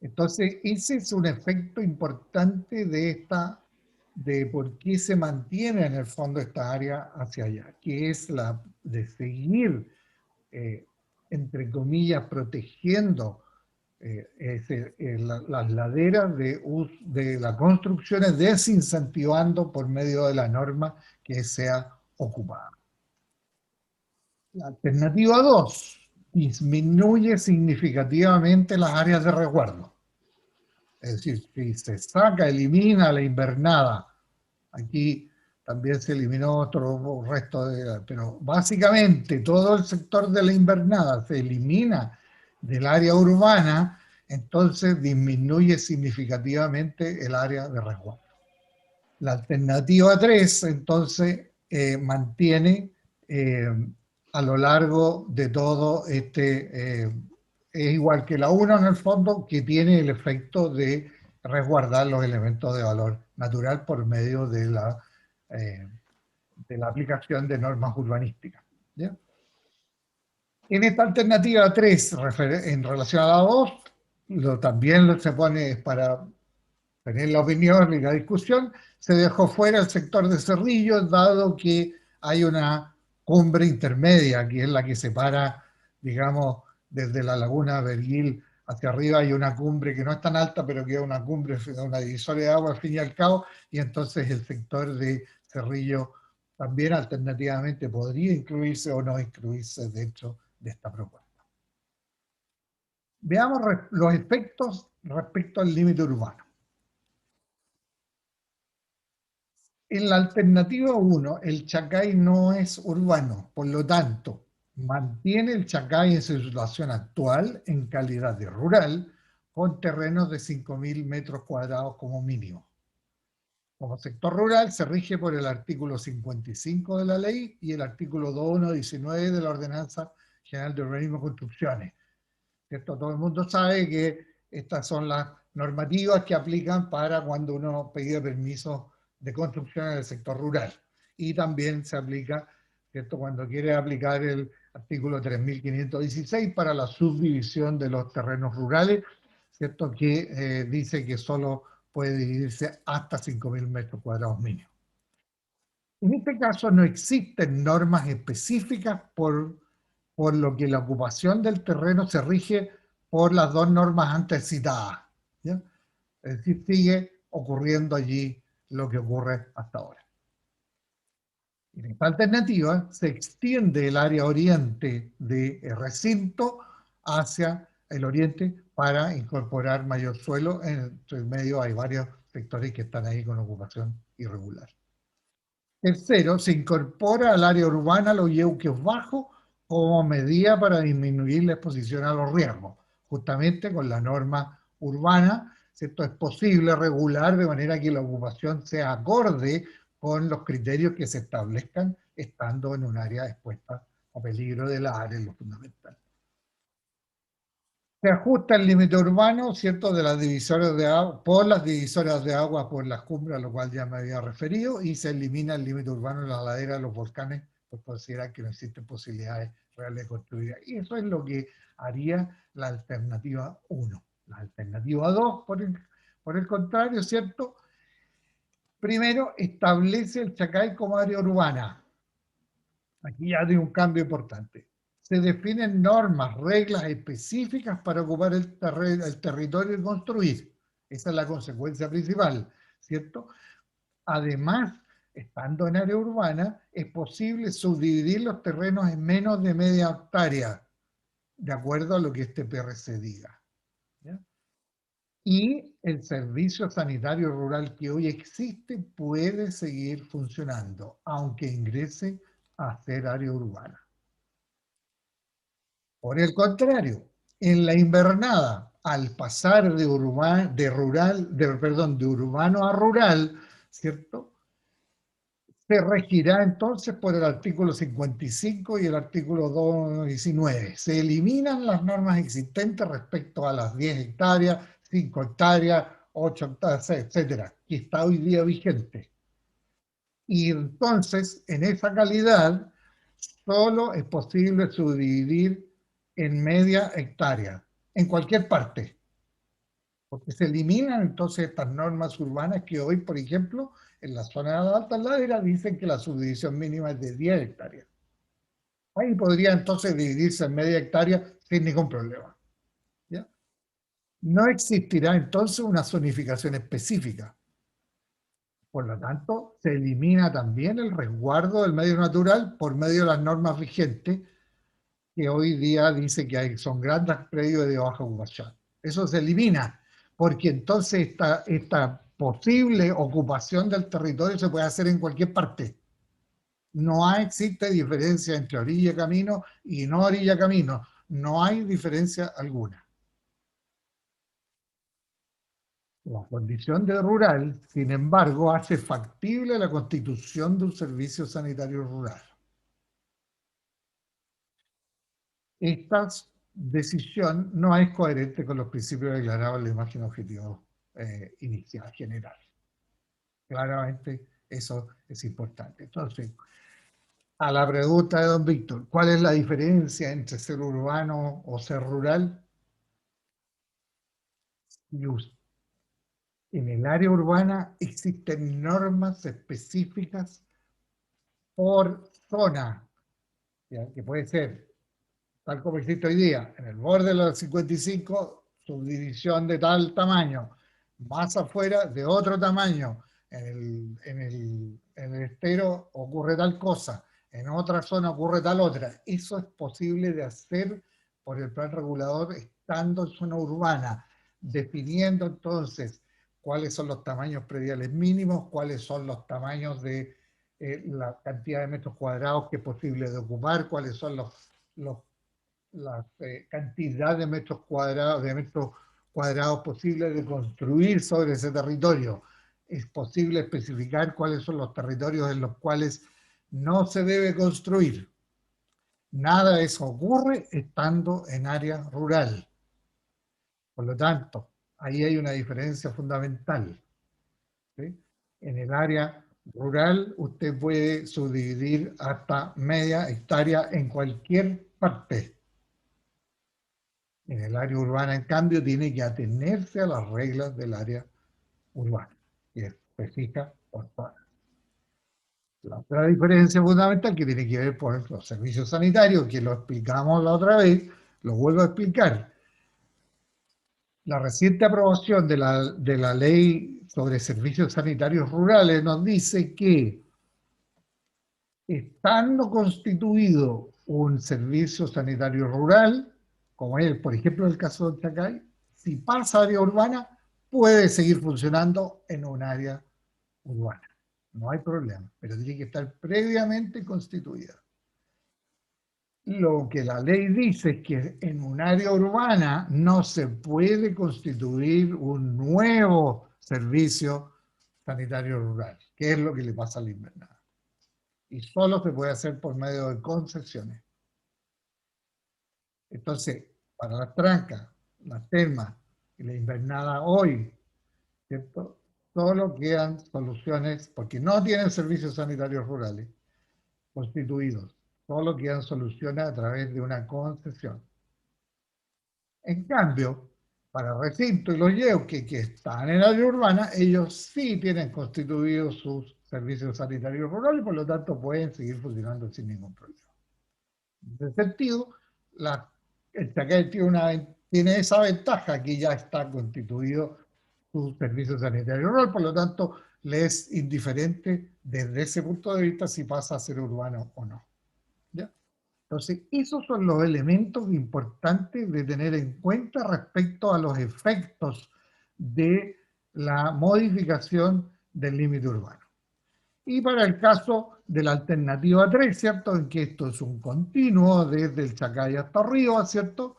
Entonces, ese es un efecto importante de por qué se mantiene en el fondo esta área hacia allá, que es la de seguir, entre comillas, protegiendo las laderas de las construcciones, desincentivando por medio de la norma que sea ocupada. La alternativa 2, disminuye significativamente las áreas de resguardo. Es decir, si se saca, elimina la invernada, aquí también se eliminó otro resto pero básicamente todo el sector de la invernada se elimina del área urbana, entonces disminuye significativamente el área de resguardo. La alternativa 3, entonces, mantiene a lo largo de todo es igual que la 1 en el fondo, que tiene el efecto de resguardar los elementos de valor natural por medio de la aplicación de normas urbanísticas. ¿Ya? En esta alternativa 3, en relación a la 2, también se pone para tener la opinión y la discusión, se dejó fuera el sector de Cerrillos, dado que hay una cumbre intermedia, que es la que separa, digamos, desde la laguna Verguil hacia arriba, hay una cumbre que no es tan alta, pero que es una cumbre, una divisoria de agua al fin y al cabo, y entonces el sector de Cerrillo también alternativamente podría incluirse o no incluirse dentro de esta propuesta. Veamos los efectos respecto al límite urbano. En la alternativa 1, el Chacay no es urbano, por lo tanto, mantiene el Chacay en su situación actual en calidad de rural, con terrenos de 5.000 metros cuadrados como mínimo. Como sector rural se rige por el artículo 55 de la ley y el artículo 2119 de la Ordenanza General de Urbanismo y Construcciones. ¿Cierto? Todo el mundo sabe que estas son las normativas que aplican para cuando uno pide permisos de construcción en el sector rural. Y también se aplica, ¿cierto?, cuando quiere aplicar el artículo 3516 para la subdivisión de los terrenos rurales, ¿cierto?, que dice que solo puede dividirse hasta 5.000 metros cuadrados mínimos. En este caso no existen normas específicas por lo que la ocupación del terreno se rige por las dos normas antes citadas. ¿Ya? Es decir, sigue ocurriendo allí lo que ocurre hasta ahora. En esta alternativa se extiende el área oriente de recinto hacia el oriente para incorporar mayor suelo. En el medio hay varios sectores que están ahí con ocupación irregular. Tercero, se incorpora al área urbana los yeuques bajos como medida para disminuir la exposición a los riesgos. Justamente con la norma urbana, ¿cierto?, es posible regular de manera que la ocupación sea acorde con los criterios que se establezcan estando en un área expuesta a peligro de la área, en lo fundamental. Se ajusta el límite urbano, ¿cierto?, de las divisorias de agua, por las divisorias de agua por las cumbres, a lo cual ya me había referido, y se elimina el límite urbano en la ladera de los volcanes, por considerar que no existen posibilidades reales de construir. Y eso es lo que haría la alternativa 1. La alternativa 2, por el contrario, ¿cierto?, primero establece el Chacay como área urbana. Aquí ya hay un cambio importante. Se definen normas, reglas específicas para ocupar el territorio y construir. Esa es la consecuencia principal, ¿cierto? Además, estando en área urbana, es posible subdividir los terrenos en menos de media hectárea, de acuerdo a lo que este PRC diga. ¿Ya? Y el servicio sanitario rural que hoy existe puede seguir funcionando, aunque ingrese a ser área urbana. Por el contrario, en la invernada, al pasar de urbano a rural, ¿cierto?, se regirá entonces por el artículo 55 y el artículo 219. Se eliminan las normas existentes respecto a las 10 hectáreas, 5 hectáreas, 8 hectáreas, etcétera, que está hoy día vigente. Y entonces, en esa calidad, solo es posible subdividir en media hectárea, en cualquier parte. Porque se eliminan entonces estas normas urbanas que hoy, por ejemplo, en la zona de altas laderas dicen que la subdivisión mínima es de 10 hectáreas. Ahí podría entonces dividirse en media hectárea sin ningún problema. ¿Ya? No existirá entonces una zonificación específica. Por lo tanto, se elimina también el resguardo del medio natural por medio de las normas vigentes, que hoy día dice que son grandes predios de baja ocupación. Eso se elimina, porque entonces esta posible ocupación del territorio se puede hacer en cualquier parte. No existe diferencia entre orilla camino y no orilla camino. No hay diferencia alguna. La condición de rural, sin embargo, hace factible la constitución de un servicio sanitario rural. Esta decisión no es coherente con los principios declarados en la imagen objetivo inicial, general. Claramente eso es importante. Entonces, a la pregunta de don Víctor, ¿cuál es la diferencia entre ser urbano o ser rural? En el área urbana existen normas específicas por zona, ¿ya? Que puede ser, tal como existe hoy día, en el borde de los 55, subdivisión de tal tamaño, más afuera de otro tamaño, en el estero ocurre tal cosa, en otra zona ocurre tal otra. Eso es posible de hacer por el plan regulador estando en zona urbana, definiendo entonces cuáles son los tamaños prediales mínimos, cuáles son los tamaños de la cantidad de metros cuadrados que es posible de ocupar, cuáles son la cantidad de metros cuadrados posibles de construir sobre ese territorio. Es posible especificar cuáles son los territorios en los cuales no se debe construir. Nada de eso ocurre estando en área rural. Por lo tanto, ahí hay una diferencia fundamental, ¿sí? En el área rural usted puede subdividir hasta media hectárea en cualquier parte. En el área urbana, en cambio, tiene que atenerse a las reglas del área urbana, que es específica por zona. La otra diferencia fundamental que tiene que ver con los servicios sanitarios, que lo explicamos la otra vez, lo vuelvo a explicar. La reciente aprobación de la ley sobre servicios sanitarios rurales nos dice que, estando constituido un servicio sanitario rural, como es, por ejemplo, el caso de Chacay, si pasa a área urbana, puede seguir funcionando en un área urbana. No hay problema, pero tiene que estar previamente constituida. Lo que la ley dice es que en un área urbana no se puede constituir un nuevo servicio sanitario rural, que es lo que le pasa a la invernada. Y solo se puede hacer por medio de concesiones. Entonces, para las trancas, las termas y la invernada hoy, ¿cierto? Solo quedan soluciones, porque no tienen servicios sanitarios rurales constituidos, solo quedan soluciones a través de una concesión. En cambio, para recinto y los YEU que están en el área urbana, ellos sí tienen constituidos sus servicios sanitarios rurales y por lo tanto pueden seguir funcionando sin ningún problema. En ese sentido, el Chacay tiene esa ventaja que ya está constituido su servicio sanitario rural, por lo tanto, le es indiferente desde ese punto de vista si pasa a ser urbano o no. ¿Ya? Entonces, esos son los elementos importantes de tener en cuenta respecto a los efectos de la modificación del límite urbano. Y para el caso de la alternativa 3, ¿cierto? En que esto es un continuo desde el Chacay hasta arriba, ¿cierto?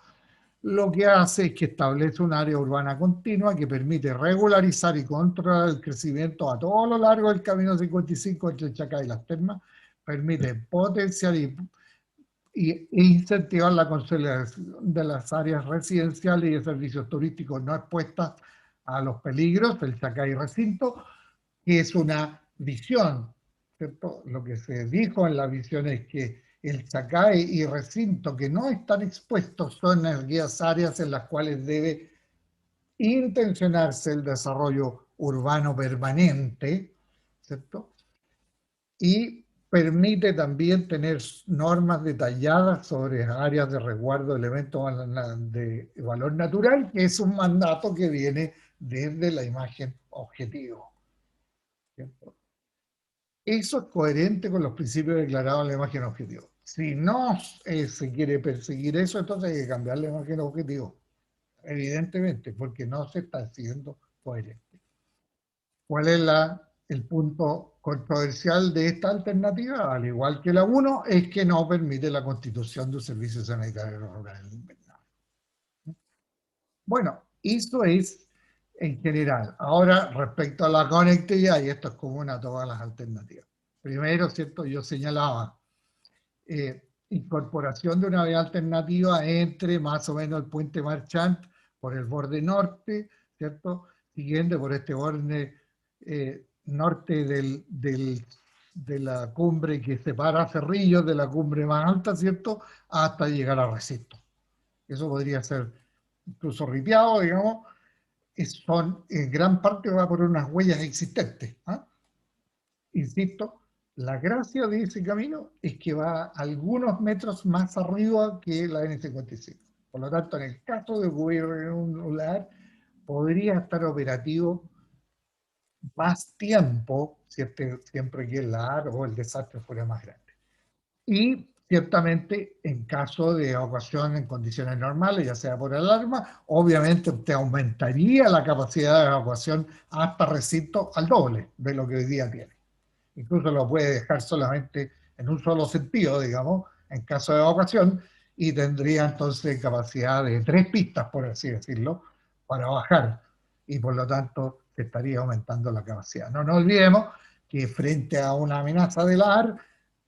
Lo que hace es que establece un área urbana continua que permite regularizar y controlar el crecimiento a todo lo largo del camino 55 entre el Chacay y las termas, permite potenciar e incentivar la consolidación de las áreas residenciales y de servicios turísticos no expuestas a los peligros del Chacay y recinto, que es una visión, ¿cierto? Lo que se dijo en la visión es que el Chacay y recinto que no están expuestos son aquellas áreas en las cuales debe intencionarse el desarrollo urbano permanente, ¿cierto? Y permite también tener normas detalladas sobre áreas de resguardo de elementos de valor natural, que es un mandato que viene desde la imagen objetivo, ¿cierto? Eso es coherente con los principios declarados en la imagen objetivo. Si no se quiere perseguir eso, entonces hay que cambiarle más que el objetivo, evidentemente, porque no se está siendo coherente. ¿Cuál es el punto controversial de esta alternativa? Al igual que la 1, es que no permite la constitución de un servicio sanitario rural invernal. Bueno, eso es en general. Ahora, respecto a la conectividad, y esto es común a todas las alternativas. Primero, ¿cierto? Yo señalaba incorporación de una vía alternativa entre más o menos el puente Marchant por el borde norte, ¿cierto? Siguiendo por este borde norte de la cumbre que separa Cerrillos de la cumbre más alta, ¿cierto? Hasta llegar a Recinto. Eso podría ser incluso ripiado, digamos, son en gran parte va por unas huellas existentes. ¿Ah? Insisto, la gracia de ese camino es que va algunos metros más arriba que la N55. Por lo tanto, en el caso de ocurrir un lugar, podría estar operativo más tiempo, siempre que el AR o el desastre fuera más grande. Y ciertamente, en caso de evacuación en condiciones normales, ya sea por alarma, obviamente usted aumentaría la capacidad de evacuación hasta recinto al doble de lo que hoy día tiene. Incluso lo puede dejar solamente en un solo sentido, digamos, en caso de evacuación, y tendría entonces capacidad de 3 pistas, por así decirlo, para bajar, y por lo tanto se estaría aumentando la capacidad. No nos olvidemos que frente a una amenaza del AR,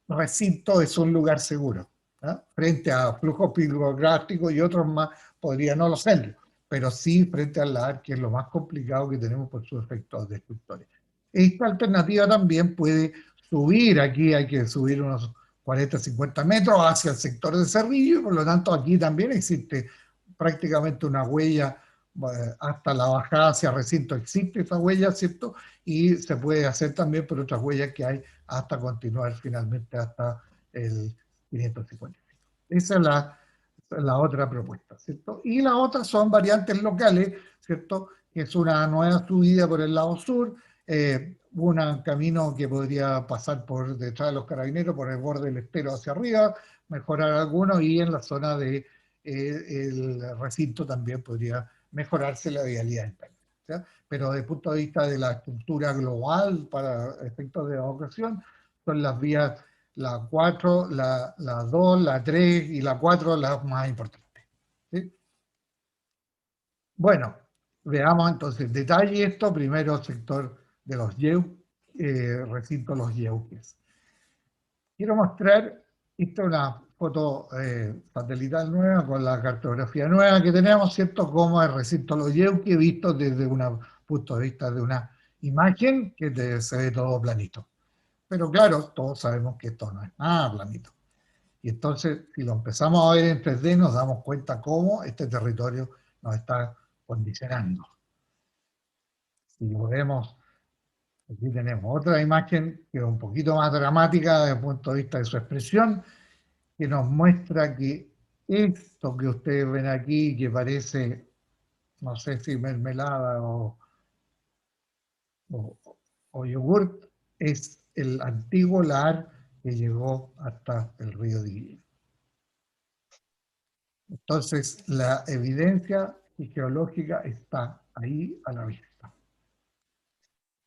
recinto es un lugar seguro. ¿Eh? Frente a flujos piroclásticos y otros más, podría no lo ser, pero sí frente al AR, que es lo más complicado que tenemos por sus efectos destructores. Esta alternativa también puede subir, aquí hay que subir unos 40, 50 metros hacia el sector de Cerrillo, y por lo tanto aquí también existe prácticamente una huella hasta la bajada hacia recinto, existe esa huella, ¿cierto? Y se puede hacer también por otras huellas que hay hasta continuar finalmente hasta el 555. Esa es la otra propuesta, ¿cierto? Y la otra son variantes locales, ¿cierto? Que es una nueva subida por el lado sur, un camino que podría pasar por detrás de los Carabineros, por el borde del estero hacia arriba, mejorar algunos, y en la zona de el recinto también podría mejorarse la vialidad interna. ¿Ya? Pero desde el punto de vista de la estructura global para efectos de evacuación, son las vías la 4, la 2, la 3 y la 4 las más importantes. ¿Sí? Bueno, veamos entonces en detalle esto. Primero, sector de los YEU, recinto Los Yeuques. Quiero mostrar, esta es una foto satelital nueva con la cartografía nueva que tenemos, ¿cierto? Como el recinto Los Yeuques visto desde un punto de vista de una imagen que se ve todo planito. Pero claro, todos sabemos que esto no es nada planito. Y entonces, si lo empezamos a ver en 3D, nos damos cuenta cómo este territorio nos está condicionando. Si lo vemos, aquí tenemos otra imagen que es un poquito más dramática desde el punto de vista de su expresión, que nos muestra que esto que ustedes ven aquí, que parece, no sé si mermelada o yogurt, es el antiguo lahar que llegó hasta el río Divino. Entonces, la evidencia geológica está ahí a la vista.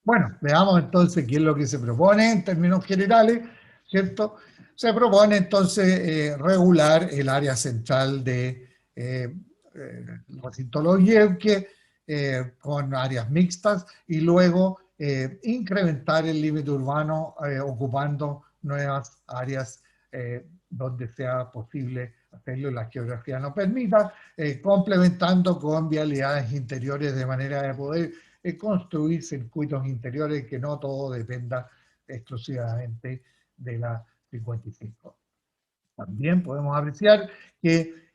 Bueno, veamos entonces qué es lo que se propone en términos generales, ¿cierto? Se propone entonces regular el área central de recinto Los Yeuques con áreas mixtas y luego incrementar el límite urbano ocupando nuevas áreas donde sea posible hacerlo y la geografía no permita, complementando con vialidades interiores de manera de poder construir circuitos interiores que no todo dependa exclusivamente de la 55. También podemos apreciar que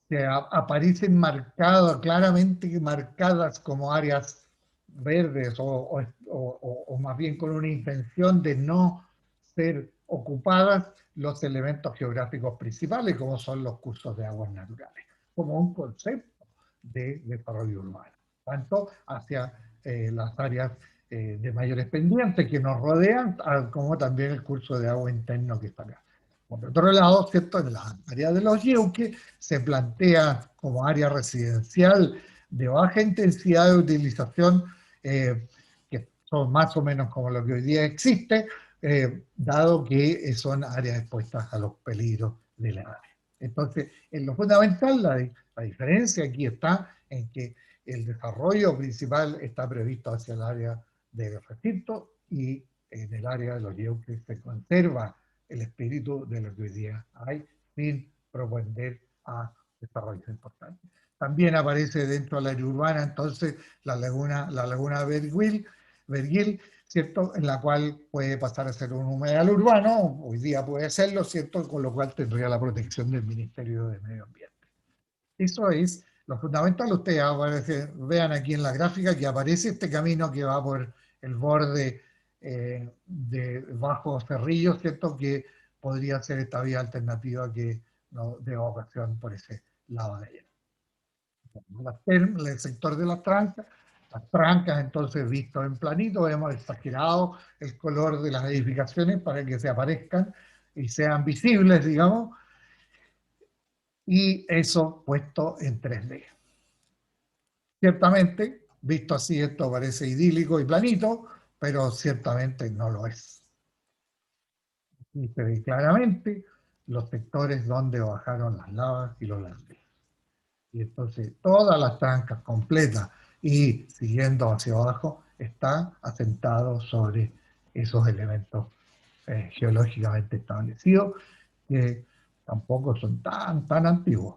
se aparecen marcadas, claramente marcadas como áreas verdes o más bien con una intención de no ser ocupadas los elementos geográficos principales como son los cursos de aguas naturales, como un concepto de desarrollo urbano, tanto hacia las áreas de mayores pendientes que nos rodean, como también el curso de agua interno que está acá. Por otro lado, ¿cierto? En la área de los Yeuques se plantea como área residencial de baja intensidad de utilización, que son más o menos como lo que hoy día existe, dado que son áreas expuestas a los peligros de la área. Entonces, en lo fundamental, la diferencia aquí está en que el desarrollo principal está previsto hacia el área de recinto y en el área de los Yeuques se conserva el espíritu de lo que hoy día hay, sin propender a desarrollos importantes. También aparece dentro del área urbana, entonces, la laguna Verguil, ¿cierto? En la cual puede pasar a ser un humedal urbano, hoy día puede serlo, ¿cierto? Con lo cual tendría la protección del Ministerio de Medio Ambiente. Eso es lo fundamental. Ustedes vean aquí en la gráfica que aparece este camino que va por el borde de Bajo Cerrillo, ¿cierto? Que podría ser esta vía alternativa que nos dé ocasión por ese lado de allá. El sector de las trancas entonces visto en planito, hemos exagerado el color de las edificaciones para que se aparezcan y sean visibles, digamos, y eso puesto en 3D. Ciertamente, visto así, esto parece idílico y planito, pero ciertamente no lo es. Y se ve claramente los sectores donde bajaron las lavas y los ladrillos. Y entonces todas las trancas completas y siguiendo hacia abajo están asentados sobre esos elementos geológicamente establecidos que tampoco son tan antiguos.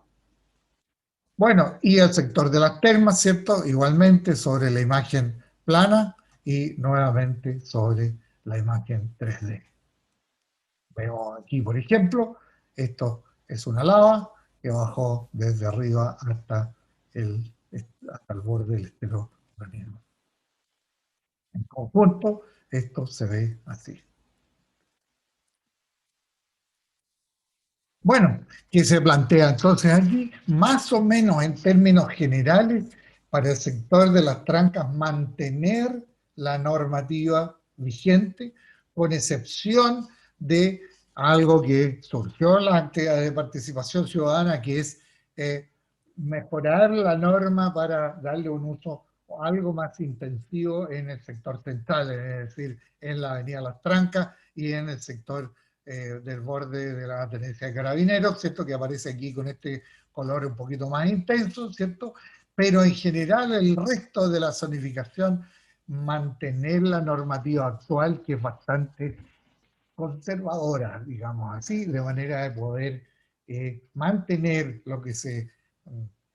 Bueno, y el sector de las termas, ¿cierto? Igualmente sobre la imagen plana y nuevamente sobre la imagen 3D. Vemos aquí, por ejemplo, esto es una lava que bajó desde arriba hasta el borde del estero uraniano. En conjunto, esto se ve así. Bueno, ¿qué se plantea entonces aquí? Más o menos en términos generales, para el sector de las trancas, mantener la normativa vigente, con excepción de algo que surgió en las actividades de participación ciudadana, que es mejorar la norma para darle un uso algo más intensivo en el sector central, es decir, en la avenida Las Trancas y en el sector del borde de la tenencia de Carabineros, ¿cierto? Que aparece aquí con este color un poquito más intenso, ¿cierto? Pero en general el resto de la zonificación, mantener la normativa actual, que es bastante conservadora, digamos así, de manera de poder mantener lo que se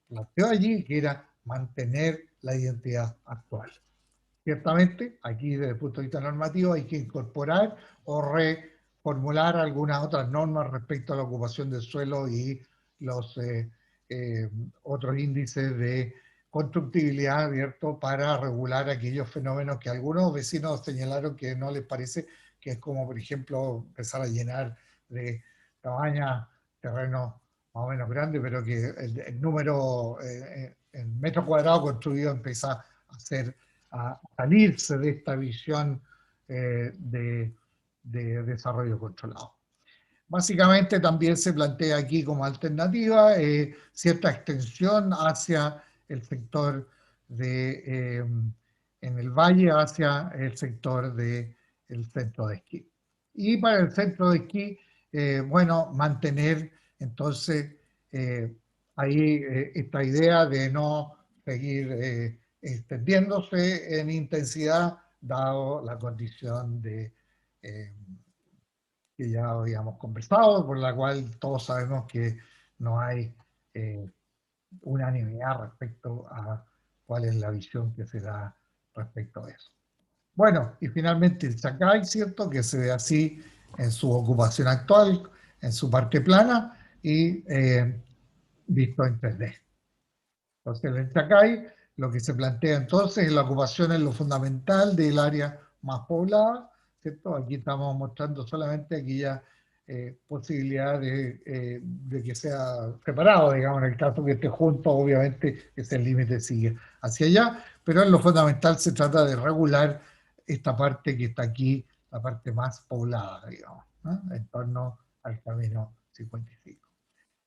planteó allí, que era mantener la identidad actual. Ciertamente, aquí desde el punto de vista normativo hay que incorporar o reformular algunas otras normas respecto a la ocupación del suelo y los otros índices de constructibilidad abierto para regular aquellos fenómenos que algunos vecinos señalaron que no les parece, que es como, por ejemplo, empezar a llenar de cabañas terrenos más o menos grandes, pero que el número en metro cuadrado construido empieza a salirse de esta visión de desarrollo controlado. Básicamente también se plantea aquí como alternativa cierta extensión hacia el sector en el valle, hacia el sector del centro de esquí. Y para el centro de esquí, bueno, mantener entonces ahí esta idea de no seguir extendiéndose en intensidad, dado la condición de que ya habíamos conversado, por la cual todos sabemos que no hay unanimidad respecto a cuál es la visión que se da respecto a eso. Bueno, y finalmente el Chacay, ¿cierto? Que se ve así en su ocupación actual, en su parte plana y visto en 3D. Entonces, en el Chacay, lo que se plantea entonces es la ocupación en lo fundamental del área más poblada, ¿cierto? Aquí estamos mostrando solamente aquella posibilidad de que sea separado, digamos, en el caso que esté junto, obviamente ese límite sigue hacia allá, pero en lo fundamental se trata de regular esta parte que está aquí, la parte más poblada, digamos, ¿no? En torno al camino 55.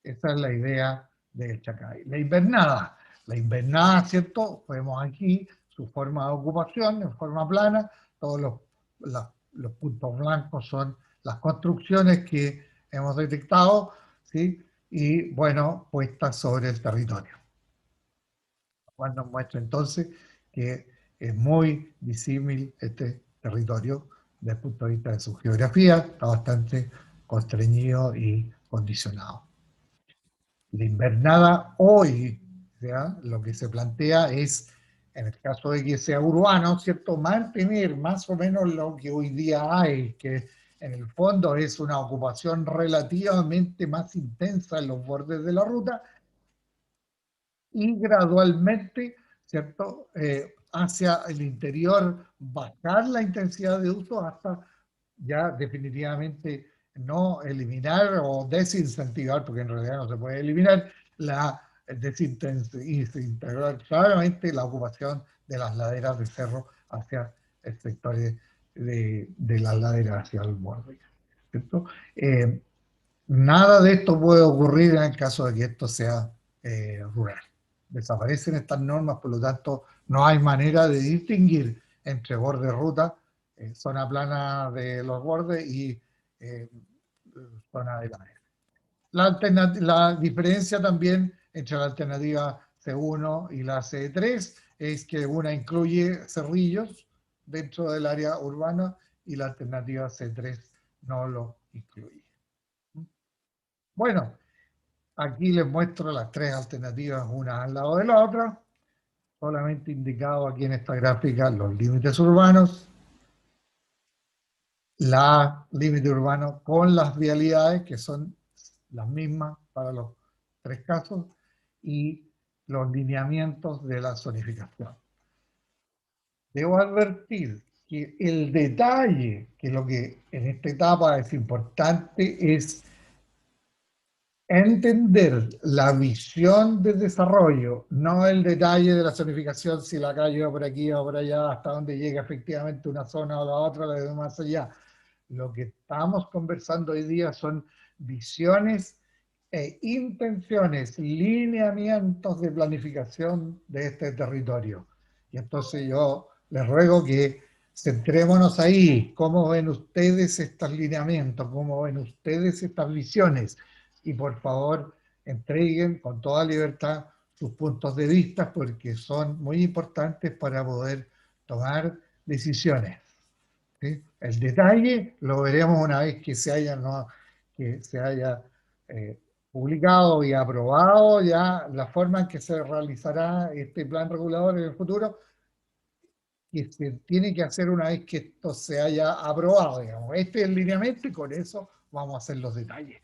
Esa es la idea del Chacay. La invernada, ¿cierto? Vemos aquí su forma de ocupación en forma plana, todos los puntos blancos son las construcciones que hemos detectado, ¿sí? Y bueno, puestas sobre el territorio. Cual nos muestra entonces que es muy disímil este territorio desde el punto de vista de su geografía, está bastante constreñido y condicionado. La invernada hoy, ¿ya? Lo que se plantea es, en el caso de que sea urbano, ¿cierto?, mantener más o menos lo que hoy día hay, que en el fondo es una ocupación relativamente más intensa en los bordes de la ruta, y gradualmente, ¿cierto?, hacia el interior bajar la intensidad de uso hasta ya definitivamente no eliminar o desincentivar, porque en realidad no se puede eliminar, la desintegrar claramente la ocupación de las laderas del cerro hacia el sector de las laderas hacia el borde, ¿cierto? Nada de esto puede ocurrir en el caso de que esto sea rural. Desaparecen estas normas, por lo tanto, no hay manera de distinguir entre borde ruta, zona plana de los bordes y eh, zona de la diferencia también entre la alternativa C1 y la C3 es que una incluye cerrillos dentro del área urbana y la alternativa C3 no lo incluye. Bueno, aquí les muestro las tres alternativas, una al lado de la otra, solamente indicado aquí en esta gráfica los límites urbanos, la límite urbano con las vialidades, que son las mismas para los tres casos, y los lineamientos de la zonificación. Debo advertir que el detalle, que lo que en esta etapa es importante, es entender la visión de desarrollo, no el detalle de la zonificación, si la calle va por aquí o por allá, hasta dónde llega efectivamente una zona o la otra, la de más allá. Lo que estamos conversando hoy día son visiones e intenciones, lineamientos de planificación de este territorio. Y entonces yo les ruego que centrémonos ahí. ¿Cómo ven ustedes estos lineamientos? ¿Cómo ven ustedes estas visiones? Y por favor, entreguen con toda libertad sus puntos de vista porque son muy importantes para poder tomar decisiones. ¿Sí? El detalle lo veremos una vez que se haya, ¿no?, que se haya publicado y aprobado ya la forma en que se realizará este plan regulador en el futuro, que se tiene que hacer una vez que esto se haya aprobado, digamos. Este es el lineamiento y con eso vamos a hacer los detalles.